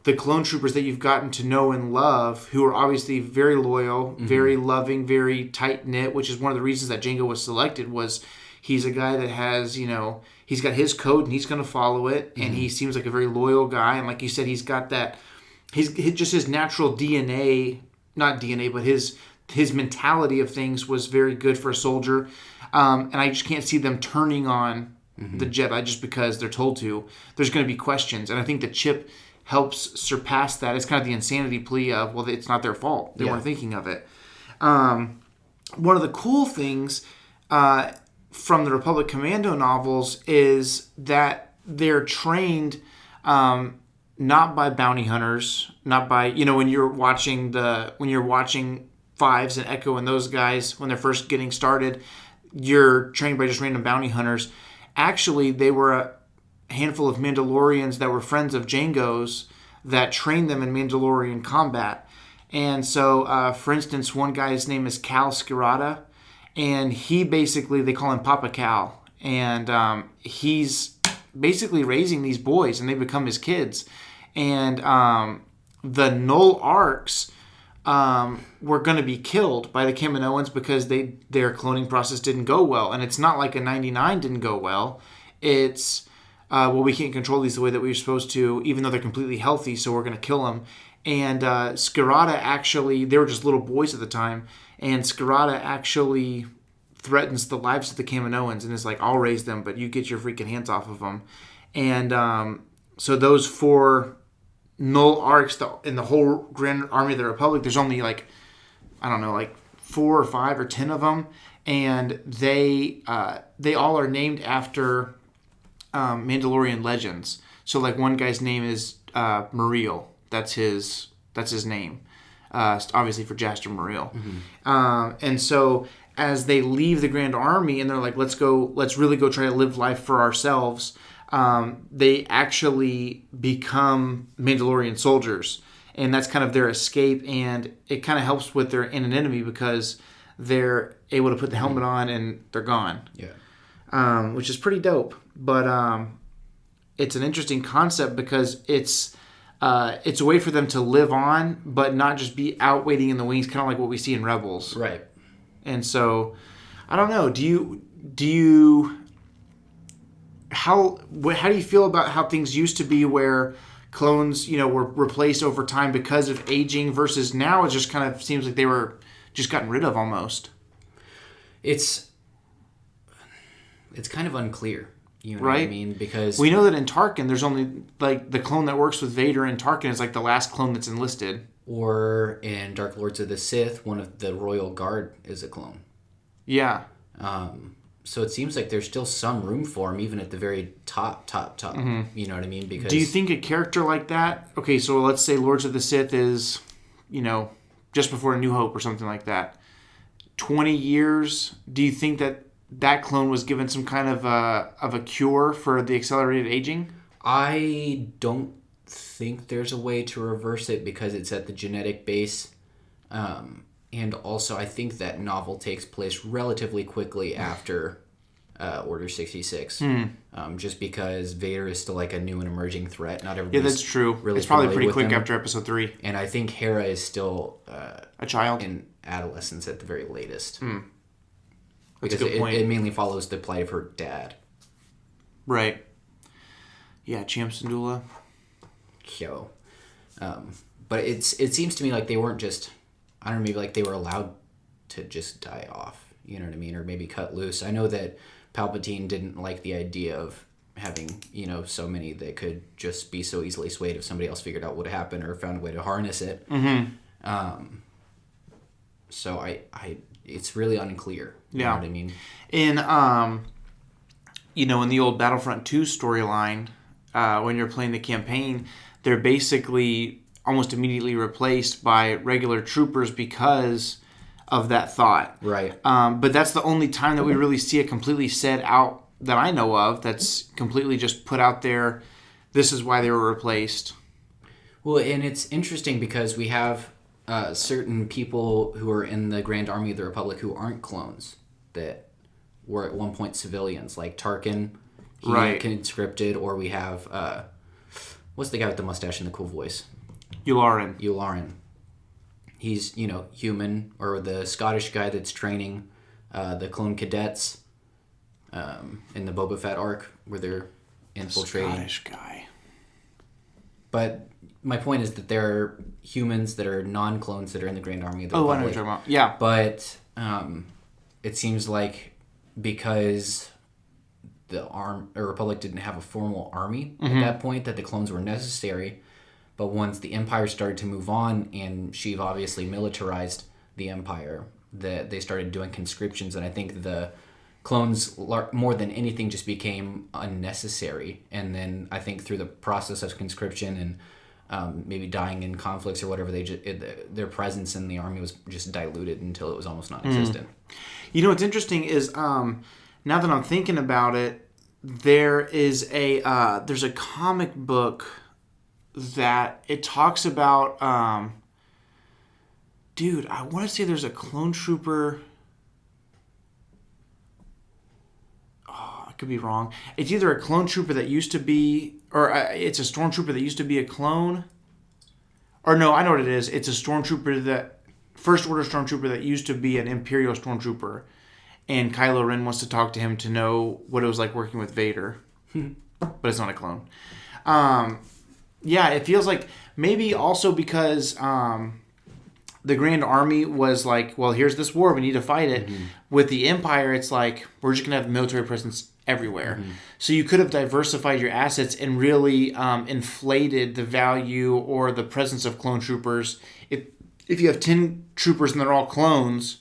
the clone troopers that you've gotten to know and love, who are obviously very loyal, very loving, very tight-knit, which is one of the reasons that Jango was selected, was he's a guy that has, he's got his code and he's going to follow it, and he seems like a very loyal guy. And like you said, he's got that, just his natural DNA, not DNA, but his mentality of things was very good for a soldier. And I just can't see them turning on the Jedi just because they're told to. There's going to be questions. And I think the chip helps surpass that. It's kind of the insanity plea of, well, it's not their fault. They weren't thinking of it. One of the cool things from the Republic Commando novels is that they're trained not by bounty hunters, not by, when you're watching Fives and Echo and those guys when they're first getting started, you're trained by just random bounty hunters. Actually, they were a handful of Mandalorians that were friends of Jango's that trained them in Mandalorian combat. And so, for instance, one guy's name is Cal Skirata, and he basically, they call him Papa Cal, and he's basically raising these boys, and they become his kids. And the Null Arcs were going to be killed by the Kaminoans because their cloning process didn't go well. And it's not like a 99 didn't go well. It's, we can't control these the way that we were supposed to, even though they're completely healthy, so we're going to kill them. And Skirata actually, they were just little boys at the time, and Skirata actually threatens the lives of the Kaminoans and is like, I'll raise them, but you get your freaking hands off of them. And so those 4 Null Arcs in the whole Grand Army of the Republic, there's only 4 or 5 or 10 of them, and they all are named after Mandalorian legends. So like one guy's name is Muriel. That's his name, obviously for Jaster Muriel. And so as they leave the Grand Army and they're like, let's really go try to live life for ourselves, they actually become Mandalorian soldiers, and that's kind of their escape, and it kind of helps with their anonymity because they're able to put the helmet on and they're gone. Which is pretty dope. But it's an interesting concept because it's a way for them to live on, but not just be out waiting in the wings, kind of like what we see in Rebels. Right. And so, I don't know. Do you how do you feel about how things used to be, where clones, were replaced over time because of aging, versus now it just kind of seems like they were just gotten rid of almost? It's kind of unclear. You know right? what I mean? Because we know that in Tarkin, there's only like the clone that works with Vader in Tarkin is like the last clone that's enlisted. or in Dark Lords of the Sith, one of the Royal Guard is a clone. Yeah. So it seems like there's still some room for him, even at the very top. Mm-hmm. You know what I mean? Because Do you think a character like that? Okay, so let's say Lords of the Sith is, just before A New Hope or something like that. 20 years. Do you think that clone was given some kind of a cure for the accelerated aging? I don't think there's a way to reverse it because it's at the genetic base. And also, I think that novel takes place relatively quickly after Order 66. Just because Vader is still like a new and emerging threat. Not everybody. Yeah, that's true. Really it's probably familiar pretty with quick him. after Episode 3. And I think Hera is still A child? in adolescence at the very latest. That's Because a good point. it mainly follows the plight of her dad. Right. Yeah, Cham Syndulla. So, but it seems to me like they weren't just, I don't know, maybe like they were allowed to just die off. You know what I mean? Or maybe cut loose. I know that Palpatine didn't like the idea of having, so many that could just be so easily swayed if somebody else figured out what happened or found a way to harness it. So it's really unclear. You know what I mean? In in the old Battlefront 2 storyline, when you're playing the campaign, they're basically almost immediately replaced by regular troopers because of that thought. Right. But that's the only time that we really see it completely said out that I know of. That's completely just put out there. This is why they were replaced. Well, and it's interesting because we have certain people who are in the Grand Army of the Republic who aren't clones that were at one point civilians, like Tarkin, he Right. conscripted, or we have what's the guy with the mustache and the cool voice? Yularen. He's human, or the Scottish guy that's training the clone cadets in the Boba Fett arc where they're infiltrating. Scottish guy. But my point is that there are humans that are non-clones that are in the Grand Army of the Oh, I Republic. know what you're talking about. Yeah. But it seems like because the Republic didn't have a formal army at that point, that the clones were necessary. But once the Empire started to move on, and Sheev obviously militarized the Empire, that they started doing conscriptions, and I think the clones, more than anything, just became unnecessary. And then I think through the process of conscription and maybe dying in conflicts or whatever, their presence in the army was just diluted until it was almost non-existent. What's interesting is now that I'm thinking about it, there's a comic book that it talks about. I want to say there's a clone trooper. I could be wrong. It's either a clone trooper that used to be, or it's a stormtrooper that used to be a clone. Or no, I know what it is. It's a stormtrooper First Order stormtrooper that used to be an Imperial stormtrooper. And Kylo Ren wants to talk to him to know what it was like working with Vader. But it's not a clone. It feels like maybe also because the Grand Army was like, well, here's this war, we need to fight it. With the Empire, it's like, we're just going to have military presence everywhere. So you could have diversified your assets and really inflated the value or the presence of clone troopers. If you have 10 troopers and they're all clones,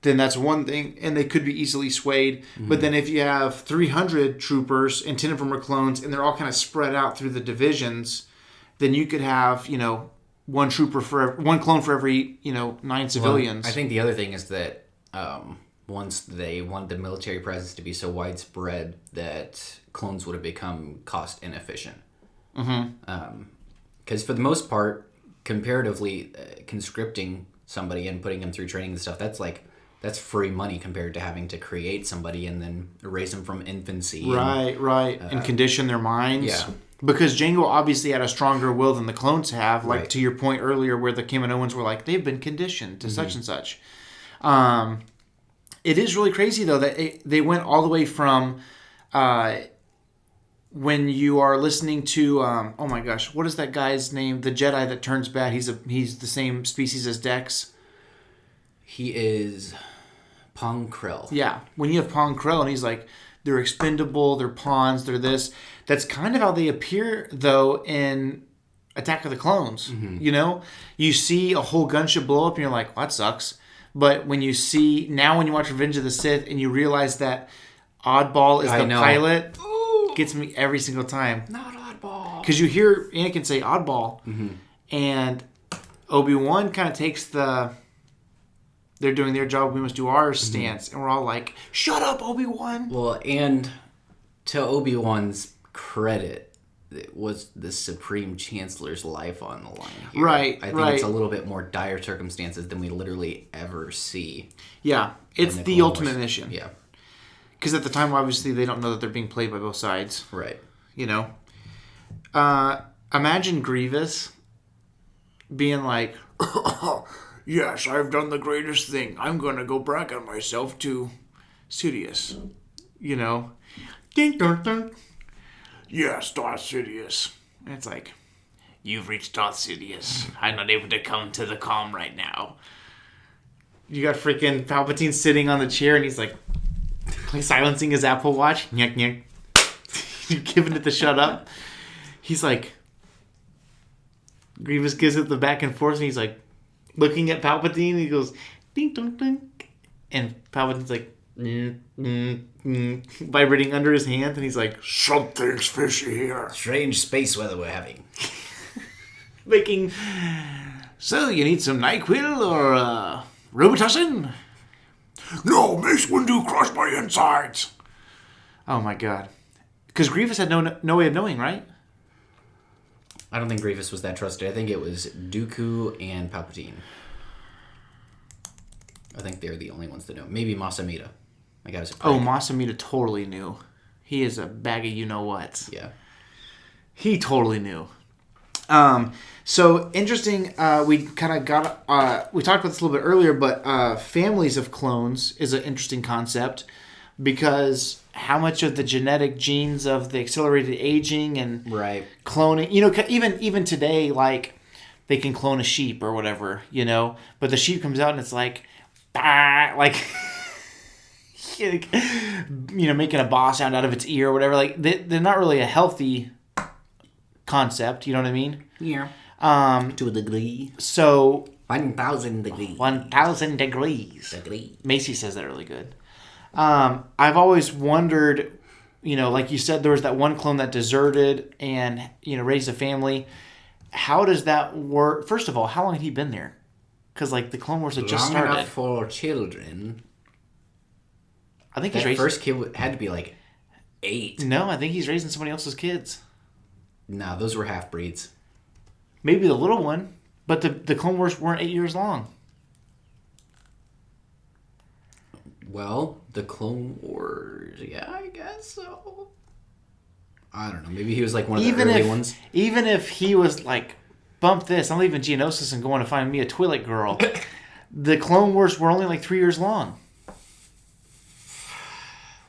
then that's one thing, and they could be easily swayed. But then if you have 300 troopers and 10 of them are clones and they're all kind of spread out through the divisions, then you could have, one clone for every, 9 civilians. Well, I think the other thing is that once they wanted the military presence to be so widespread that clones would have become cost inefficient. Because for the most part, comparatively, conscripting somebody and putting them through training and stuff, that's free money compared to having to create somebody and then raise them from infancy. Right. And condition their minds. Yeah. Because Jango obviously had a stronger will than the clones have, like to your point earlier where the Kaminoans were like, they've been conditioned to such and such. It is really crazy, though, that they went all the way from when you are listening to, oh my gosh, what is that guy's name? The Jedi that turns bad. He's the same species as Dex. He is Pong Krell. Yeah. When you have Pong Krell and he's like, they're expendable, they're pawns, they're this. That's kind of how they appear, though, in Attack of the Clones. You know? You see a whole gunship blow up and you're like, well, that sucks. But when you watch Revenge of the Sith and you realize that Oddball is the pilot, gets me every single time. Not Oddball. Because you hear Anakin say Oddball, and Obi-Wan kind of takes they're doing their job, we must do ours stance. And we're all like, shut up, Obi-Wan. Well, and to Obi-Wan's credit, it was the Supreme Chancellor's life on the line here. Right, I think it's a little bit more dire circumstances than we literally ever see. Yeah, it's the ultimate mission. Yeah. Because at the time, obviously, they don't know that they're being played by both sides. Right. You know? Imagine Grievous being like, yes, I've done the greatest thing. I'm going to go brag on myself to Sidious. You know? Ding, dun, dun. Yes, Darth Sidious. And it's like, you've reached Darth Sidious. I'm not able to come to the calm right now. You got freaking Palpatine sitting on the chair and he's like silencing his Apple Watch. Nyek, nyek. You're giving it the shut up. He's like, Grievous gives it the back and forth and he's like looking at Palpatine and he goes, ding, dong, ding. And Palpatine's like, vibrating under his hand, and he's like, something's fishy here. Strange space weather we're having. Making. So, you need some NyQuil or Robitussin? No, Mace Windu crushed my insides. Oh my god. Because Grievous had no way of knowing, right? I don't think Grievous was that trusted. I think it was Dooku and Palpatine. I think they're the only ones that know. Maybe Masamita. I got his. Oh, Masamita totally knew. He is a bag of you-know-whats. Yeah. He totally knew. So, interesting, we kind of got... we talked about this a little bit earlier, but families of clones is an interesting concept because how much of the genetic genes of the accelerated aging and cloning... You know, even today, like, they can clone a sheep or whatever, you know? But the sheep comes out and it's like... Bah, like... you know, making a bah sound out of its ear or whatever. Like, they're not really a healthy concept, you know what I mean? Yeah. To a degree. So... 1,000 degrees. 1,000 degrees. Macy says that really good. I've always wondered, you know, like you said, there was that one clone that deserted and, you know, raised a family. How does that work? First of all, how long had he been there? Because, like, the Clone Wars had just started. Long enough for children. I think that first kid had to be like 8. No, I think he's raising somebody else's kids. No, those were half-breeds. Maybe the little one, but the Clone Wars weren't 8 years long. Well, the Clone Wars, yeah, I guess so. I don't know. Maybe he was like one of the early ones. Even if he was like, bump this, I'm leaving Geonosis and going to find me a Twi'lek girl. The Clone Wars were only like 3 years long.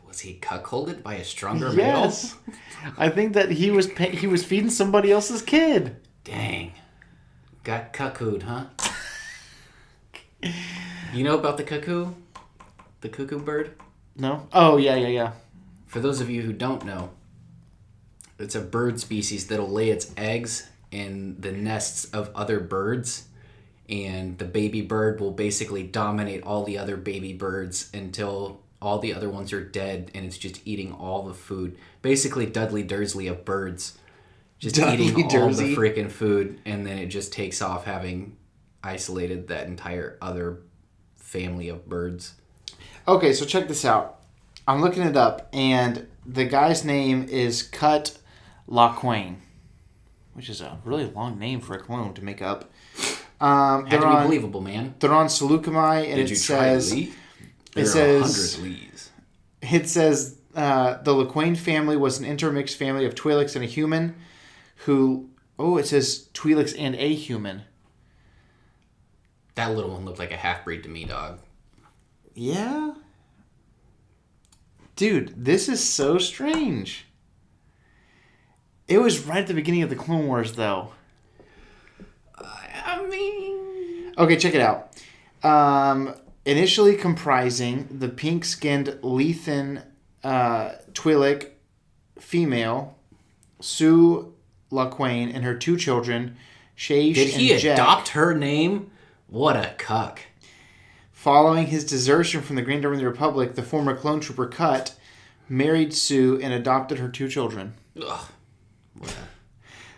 Was he cuckolded by a stronger male? Yes. I think that he was feeding somebody else's kid. Dang. Got cuckooed, huh? You know about the cuckoo? The cuckoo bird? No? Oh, yeah. For those of you who don't know, it's a bird species that'll lay its eggs in the nests of other birds, and the baby bird will basically dominate all the other baby birds until all the other ones are dead, and it's just eating all the food. Basically, Dudley Dursley of birds. Just eating all the freaking food, and then it just takes off having isolated that entire other family of birds. Okay, so check this out. I'm looking it up, and the guy's name is Cut LaQuaine, which is a really long name for a clone to make up. Had to be believable, man. They're on Seleucami, and it says... There are 100 Lees. It says the LaQuaine family was an intermixed family of Twi'leks and a human who... Oh, it says Twi'leks and a human. That little one looked like a half-breed to me, dog. Yeah? Dude, this is so strange. It was right at the beginning of the Clone Wars, though. I mean... Okay, check it out. Initially comprising the pink-skinned Lethan Twi'lek, female, Sue LaQuain, and her 2 children, Shaish Did he and Jack. adopt her name? What a cuck. Following his desertion from the Grand Army of the Republic, the former clone trooper Cut married Sue and adopted her 2 children. Ugh. What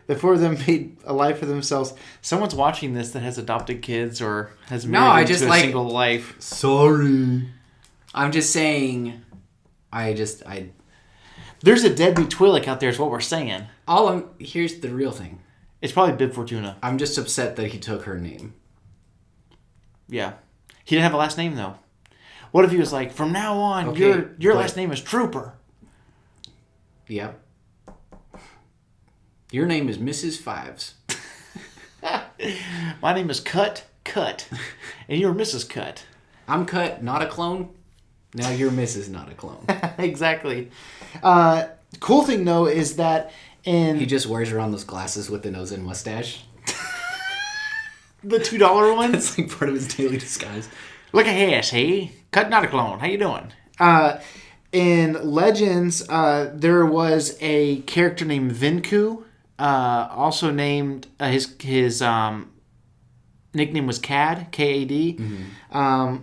The 4 of them made a life for themselves. Someone's watching this that has adopted kids or has No, married I into just a like- single life. Sorry. I'm just saying. There's a deadbeat Twi'lek out there is what we're saying. Here's the real thing. It's probably Bib Fortuna. I'm just upset that he took her name. Yeah. He didn't have a last name, though. What if he was like, from now on, Okay, your but- last name is Trooper? Yeah. Your name is Mrs. Fives. My name is Cut, and you're Mrs. Cut. I'm Cut, not a clone. Now you're Mrs. Not a clone. Exactly. Cool thing, though, is that in He just wears around those glasses with the nose and mustache. the $2 one, It's like part of his daily disguise. look at his, hey? Cut, not a clone. How you doing? In Legends, there was a character named Vinku, also named his nickname was Cad, K-A-D,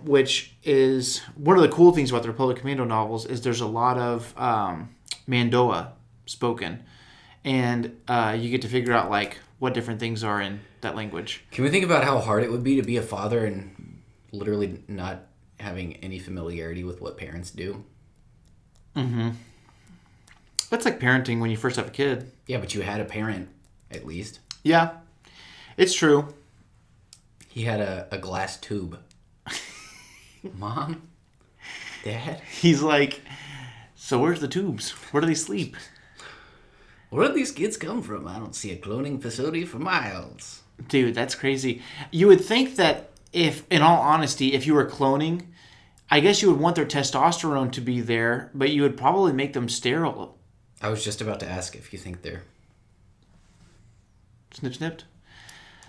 which is one of the cool things about the Republic Commando novels is there's a lot of Mandoa spoken, and you get to figure out like what different things are in that language. Can we think about how hard it would be to be a father and literally not having any familiarity with what parents do? That's like parenting when you first have a kid. Yeah, but you had a parent, at least. Yeah, it's true. He had a glass tube. Mom? Dad? He's like, so where's the tubes? Where do they sleep? Where do these kids come from? I don't see a cloning facility for miles. Dude, that's crazy. You would think that if, in all honesty, if you were cloning, I guess you would want their testosterone to be there, but you would probably make them sterile. I was just about to ask if you think they're Snipped?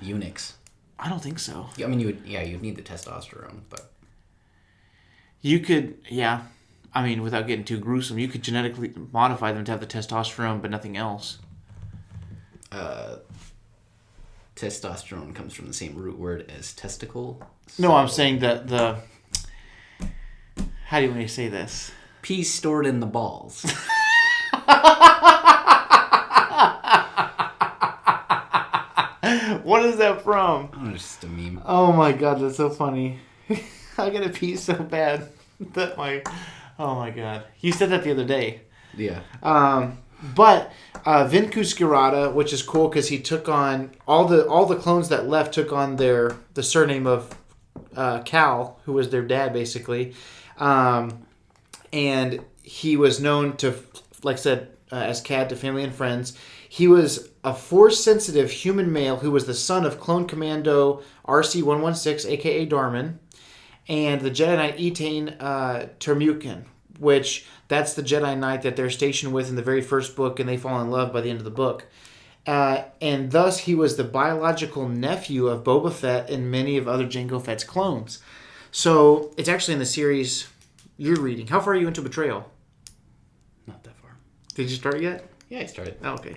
eunuchs. I don't think so. I mean, you'd need the testosterone, but You could, yeah. I mean, without getting too gruesome, you could genetically modify them to have the testosterone, but nothing else. testosterone comes from the same root word as testicle. No, I'm saying that the... How do you want me to say this? Pee stored in the balls. What is that from? Oh, it's just a meme. Oh my god, that's so funny. I gotta pee so bad that oh my god. You said that the other day. Yeah. But Vinku Skirata, which is cool because he took on all the clones that left took on the surname of Cal, who was their dad basically, and he was known to, like I said, as Cad to family and friends. He was a Force-sensitive human male who was the son of Clone Commando RC-116, aka Darman, and the Jedi Knight Etain Termukin, which that's the Jedi Knight that they're stationed with in the very first book, and they fall in love by the end of the book. And thus, he was the biological nephew of Boba Fett and many of other Jango Fett's clones. So, it's actually in the series you're reading. How far are you into Betrayal? Not that far. Did you start yet? Yeah, I started. Oh, okay.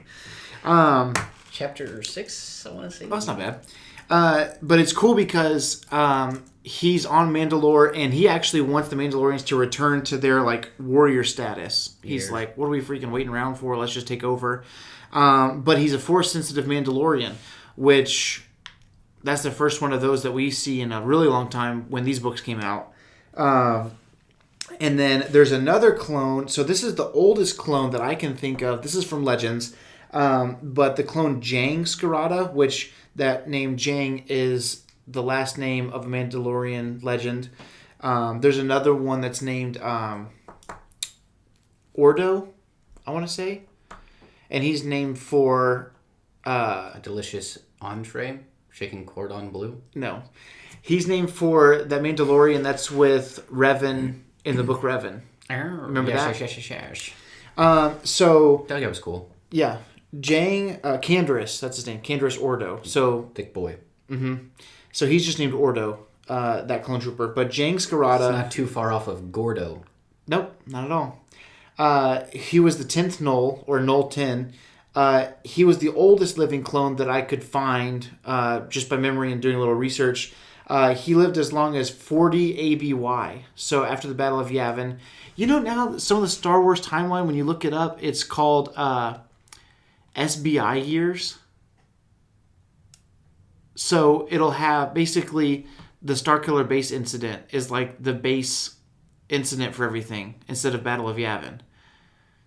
Chapter 6, I want to say. Oh, that's not bad. But it's cool because he's on Mandalore, and he actually wants the Mandalorians to return to their like warrior status. He's Yeah. like, "What are we freaking waiting around for? Let's just take over." But he's a Force-sensitive Mandalorian, which that's the first one of those that we see in a really long time when these books came out. And then there's another clone. So this is the oldest clone that I can think of. This is from Legends. But the clone Jang Skirata, which that name Jang is the last name of a Mandalorian legend. There's another one that's named Ordo, I want to say. And he's named for... A delicious entree, chicken cordon bleu. No. He's named for that Mandalorian that's with Revan in the book Revan. Remember that? Yes. So, That guy was cool. yeah. Jang, Canderous, that's his name. Canderous Ordo. So, Thick boy. so he's just named Ordo, that clone trooper. But Jang Skirata... It's not too far off of Gordo. Nope, not at all. He was the 10th Null, or Null 10. He was the oldest living clone that I could find just by memory and doing a little research. He lived as long as 40 ABY, so after the Battle of Yavin. You know, now some of the Star Wars timeline, when you look it up, it's called SBI years. So it'll have basically the Starkiller base incident is like the base incident for everything instead of Battle of Yavin.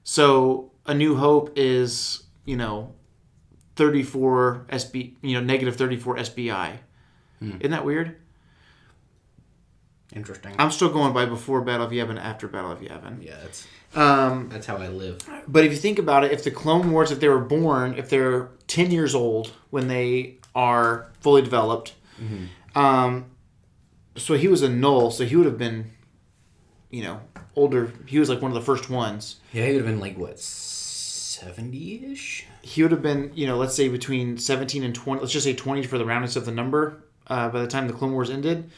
So A New Hope is, 34 negative 34 SBI. Isn't that weird? Interesting. I'm still going by before Battle of Yavin, after Battle of Yavin. Yeah, that's how I live. But if you think about it, if the Clone Wars, if they were born, if they're 10 years old when they are fully developed, so he was a Null, so he would have been, older. He was like one of the first ones. Yeah, he would have been like, what, 70-ish? He would have been, let's say between 17 and 20. Let's just say 20 for the roundness of the number by the time the Clone Wars ended.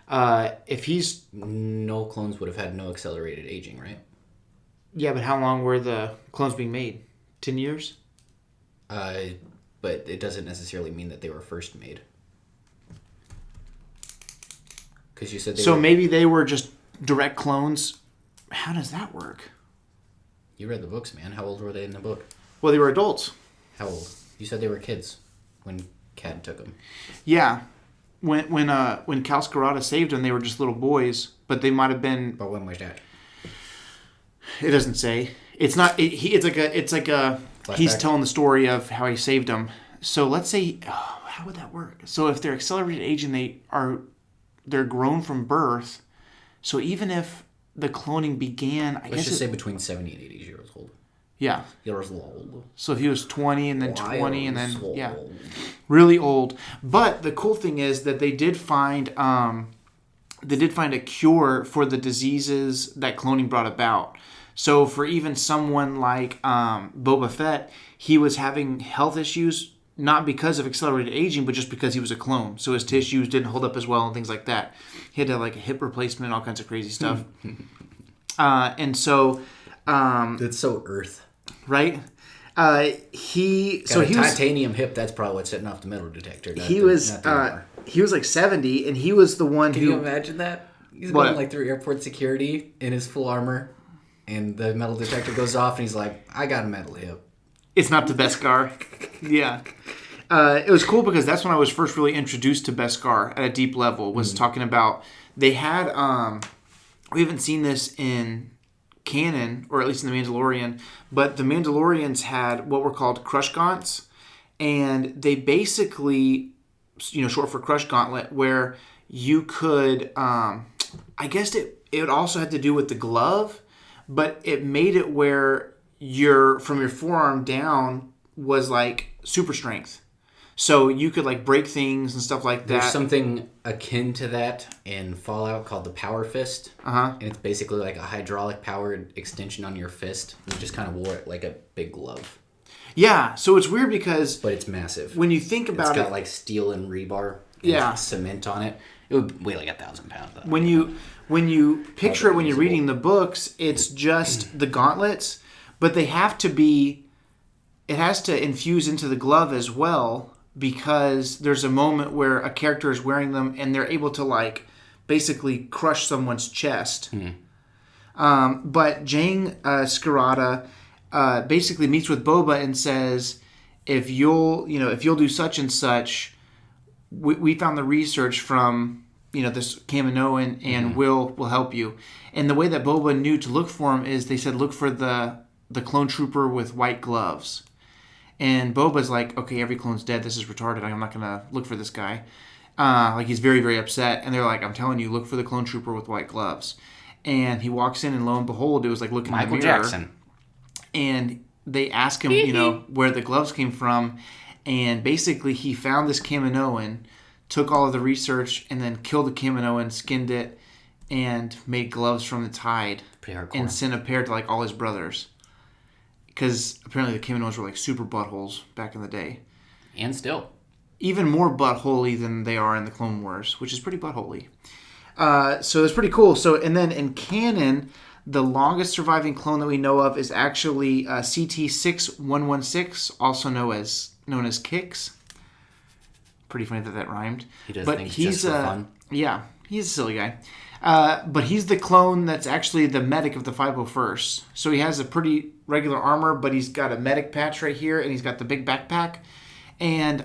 If he's... No clones would have had no accelerated aging, right? Yeah, but how long were the clones being made? 10 years? But it doesn't necessarily mean that they were first made. Because you said they so were... maybe they were just direct clones. How does that work? You read the books, man. How old were they in the book? Well, they were adults. How old? You said they were kids when Cad took them. Yeah. When Cal Scarata saved them, they were just little boys, but they might have been... But when was that? It doesn't say. It's not... It's like a... Flashback? He's telling the story of how he saved them. So let's say... how would that work? So if they're accelerated aging, they're grown from birth. So even if the cloning began... Let's just say between 70 and 80 years old. Yeah. Years old. So if he was 20 and then 20 and then... Old. Yeah. Really old. But the cool thing is that they did find a cure for the diseases that cloning brought about. So for even someone like Boba Fett, he was having health issues, not because of accelerated aging, but just because he was a clone. So his tissues didn't hold up as well and things like that. He had to have like a hip replacement and all kinds of crazy stuff. And so... That's so Earth. Right? He was was titanium hip. That's probably what's setting off the metal detector. He was like 70, and he was the one Can who... you imagine that? He's going like through airport security in his full armor, and the metal detector goes off, and he's like, "I got a metal hip." It's not the Beskar. Yeah. It was cool because that's when I was first really introduced to Beskar at a deep level. Was talking about they had we haven't seen this in canon, or at least in The Mandalorian, but the Mandalorians had what were called Crush Gaunts, and they basically, short for Crush Gauntlet, where you could, I guess it also had to do with the glove, but it made it where from your forearm down was like super strength. So you could like break things and stuff like that. There's something akin to that in Fallout called the Power Fist. And it's basically like a hydraulic powered extension on your fist. You just kind of wore it like a big glove. Yeah, so it's weird because... But it's massive. When you think about it's got like steel and rebar and cement on it. It would weigh like 1,000 pounds. When you picture it when you're reading the books, it's just the gauntlets, but they have to be... It has to infuse into the glove as well, because there's a moment where a character is wearing them and they're able to like basically crush someone's chest. But Jang Scarata basically meets with Boba and says, if you'll do such and such, we found the research from this Kaminoan and we'll help you. And the way that Boba knew to look for him is they said look for the clone trooper with white gloves. And Boba's like, okay, every clone's dead. This is retarded. I'm not going to look for this guy. He's very, very upset. And they're like, I'm telling you, look for the clone trooper with white gloves. And he walks in, and lo and behold, it was like looking in the mirror. Michael Jackson. And they ask him, where the gloves came from. And basically, he found this Kaminoan, took all of the research, and then killed the Kaminoan, skinned it, and made gloves from its hide. Pretty hardcore. And sent a pair to like all his brothers. Because apparently the Kaminoans were like super buttholes back in the day. And still. Even more buttholey than they are in the Clone Wars, which is pretty buttholey. So it's pretty cool. So, and then in canon, The longest surviving clone that we know of is actually CT6116, also known as Kix. Pretty funny that rhymed. He does but things he's just for fun. Yeah, he's a silly guy. But he's the clone that's actually the medic of the 501st. So he has a pretty regular armor, but he's got a medic patch right here, and he's got the big backpack. And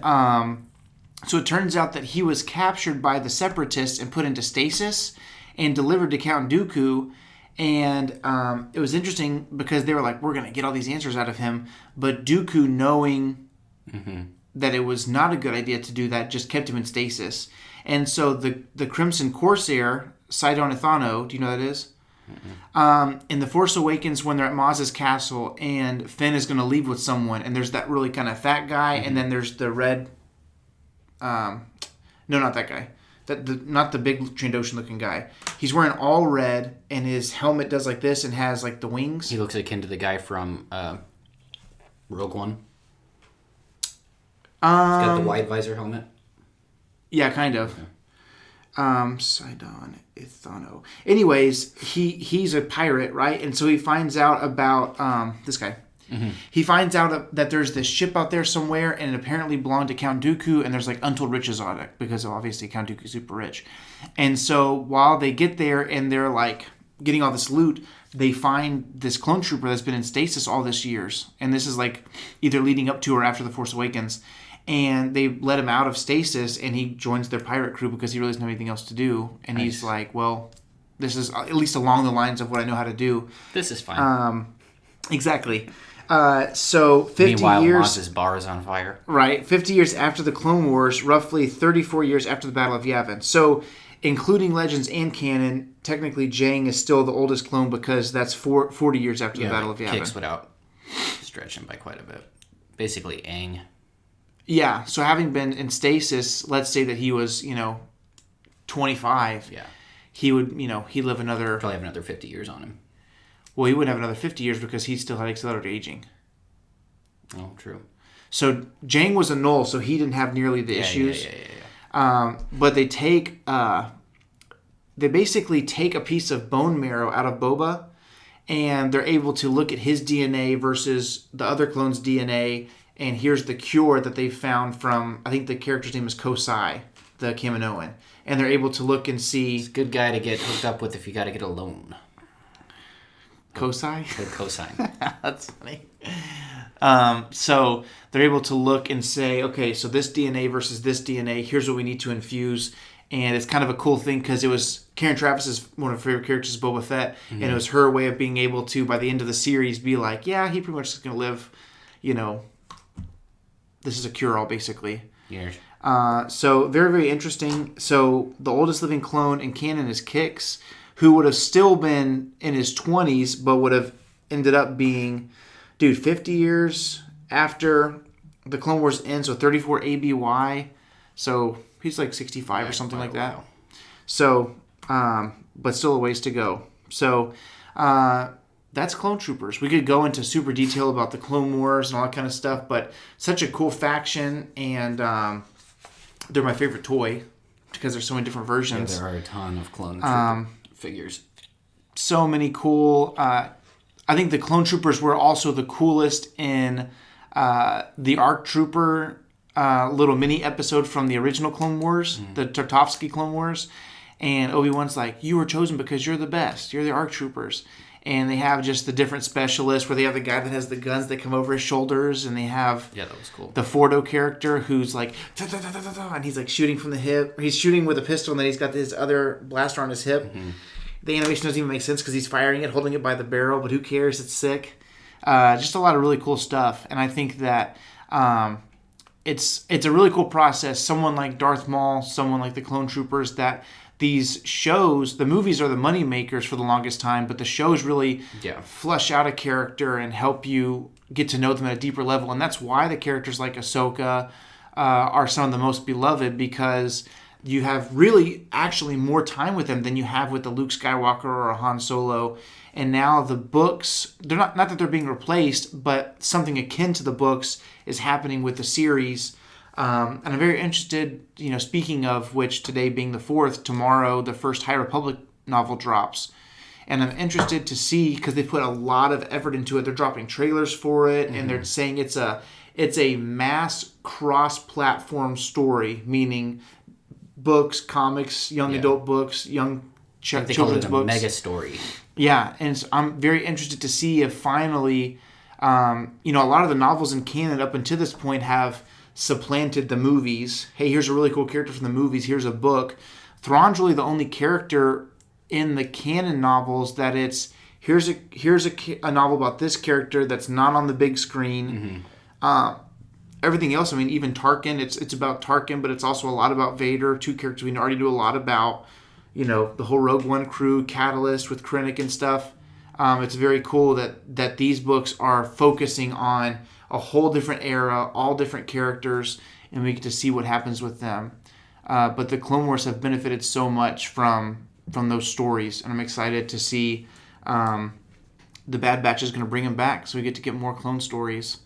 so it turns out that he was captured by the Separatists and put into stasis and delivered to Count Dooku. And it was interesting because they were like, we're going to get all these answers out of him. But Dooku, knowing that it was not a good idea to do that, just kept him in stasis. And so the Crimson Corsair, Sidon Ithano, do you know who that is? In The Force Awakens, when they're at Maz's castle and Finn is going to leave with someone, and there's that really kind of fat guy, and then there's the red... no, not that guy. Not the big Trandoshan looking guy. He's wearing all red, and his helmet does like this and has like the wings. He looks akin to the guy from Rogue One. He's got the wide visor helmet. Yeah, kind of. Okay. Sidon Ithano. Anyways, he's a pirate, right? And so he finds out about this guy. He finds out that there's this ship out there somewhere, and it apparently belonged to Count Dooku, and there's like untold riches on it because obviously Count Dooku's super rich. And so while they get there and they're like getting all this loot, they find this clone trooper that's been in stasis all this years, and this is like either leading up to or after The Force Awakens. And they let him out of stasis, and he joins their pirate crew because he really doesn't have anything else to do. And he's like, well, this is at least along the lines of what I know how to do. This is fine. Exactly. So 50 Meanwhile, years... Maz's bar is on fire. Right. 50 years after the Clone Wars, roughly 34 years after the Battle of Yavin. So, including Legends and Canon, technically Jang is still the oldest clone because that's 40 years after the Battle of Yavin. Kicks without stretching by quite a bit. Basically, Aang. Yeah, so having been in stasis, let's say that he was, 25. Yeah. He would, he'd live another... Probably have another 50 years on him. Well, he wouldn't have another 50 years because he still had accelerated aging. Oh, true. So Jang was a null, so he didn't have nearly the issues. Yeah. But they basically take a piece of bone marrow out of Boba, and they're able to look at his DNA versus the other clone's DNA. And here's the cure that they found from, I think the character's name is Kosai, the Kaminoan. And they're able to look and see... He's a good guy to get hooked up with if you got to get a loan. Kosai? Good cosign. That's funny. So they're able to look and say, okay, so this DNA versus this DNA, here's what we need to infuse. And it's kind of a cool thing because it was Karen Travis's one of her favorite characters, Boba Fett. And it was her way of being able to, by the end of the series, be like, yeah, he pretty much is going to live, this is a cure-all, basically. Yes. So, very, very interesting. So, the oldest living clone in canon is Kix, who would have still been in his 20s, but would have ended up being, 50 years after the Clone Wars ends, so 34 ABY. So, he's like 65 or something like that. So, but still a ways to go. So, that's Clone Troopers. We could go into super detail about the Clone Wars and all that kind of stuff, but such a cool faction, and they're my favorite toy because there's so many different versions. Yeah, there are a ton of Clone Trooper figures. So many cool. I think the Clone Troopers were also the coolest in the ARC Trooper little mini episode from the original Clone Wars, the Tartovsky Clone Wars, and Obi-Wan's like, you were chosen because you're the best. You're the ARC Troopers. And they have just the different specialists where they have the guy that has the guns that come over his shoulders, and they have that was cool. The Fordo character who's like, and he's like shooting from the hip. He's shooting with a pistol, and then he's got this other blaster on his hip. The animation doesn't even make sense because he's firing it, holding it by the barrel, but who cares? It's sick. Just a lot of really cool stuff. And I think that it's a really cool process. Someone like Darth Maul, someone like the Clone Troopers, that these shows, the movies are the money makers for the longest time, but the shows really flesh out a character and help you get to know them at a deeper level. And that's why the characters like Ahsoka are some of the most beloved, because you have really actually more time with them than you have with the Luke Skywalker or a Han Solo. And now the books, they're not that they're being replaced, but something akin to the books is happening with the series. And I'm very interested, speaking of which, today being the 4th, tomorrow the first High Republic novel drops. And I'm interested to see, because they put a lot of effort into it. They're dropping trailers for it, and they're saying it's a mass cross-platform story, meaning books, comics, young adult books, young children's books. Mega story. Yeah, and so I'm very interested to see if finally, a lot of the novels in canon up until this point have supplanted the movies. Hey, here's a really cool character from the movies. Here's a book. Thrawn's really the only character in the canon novels that here's a novel about this character that's not on the big screen. Everything else, I mean, even Tarkin, it's about Tarkin, but it's also a lot about Vader, two characters we already do a lot about. The whole Rogue One crew, Catalyst with Krennic and stuff. It's very cool that these books are focusing on a whole different era, all different characters, and we get to see what happens with them. But the Clone Wars have benefited so much from those stories, and I'm excited to see the Bad Batch is going to bring them back, so we get more clone stories.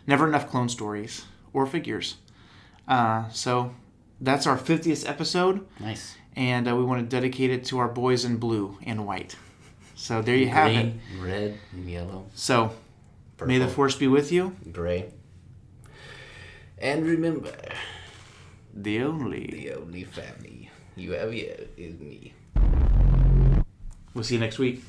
Never enough clone stories or figures. So that's our 50th episode. Nice. And we want to dedicate it to our boys in blue and white. So there you have it. Green, red, and yellow. So Purple, may the Force be with you. Gray. And remember, The only family you have yet is me. We'll see you next week.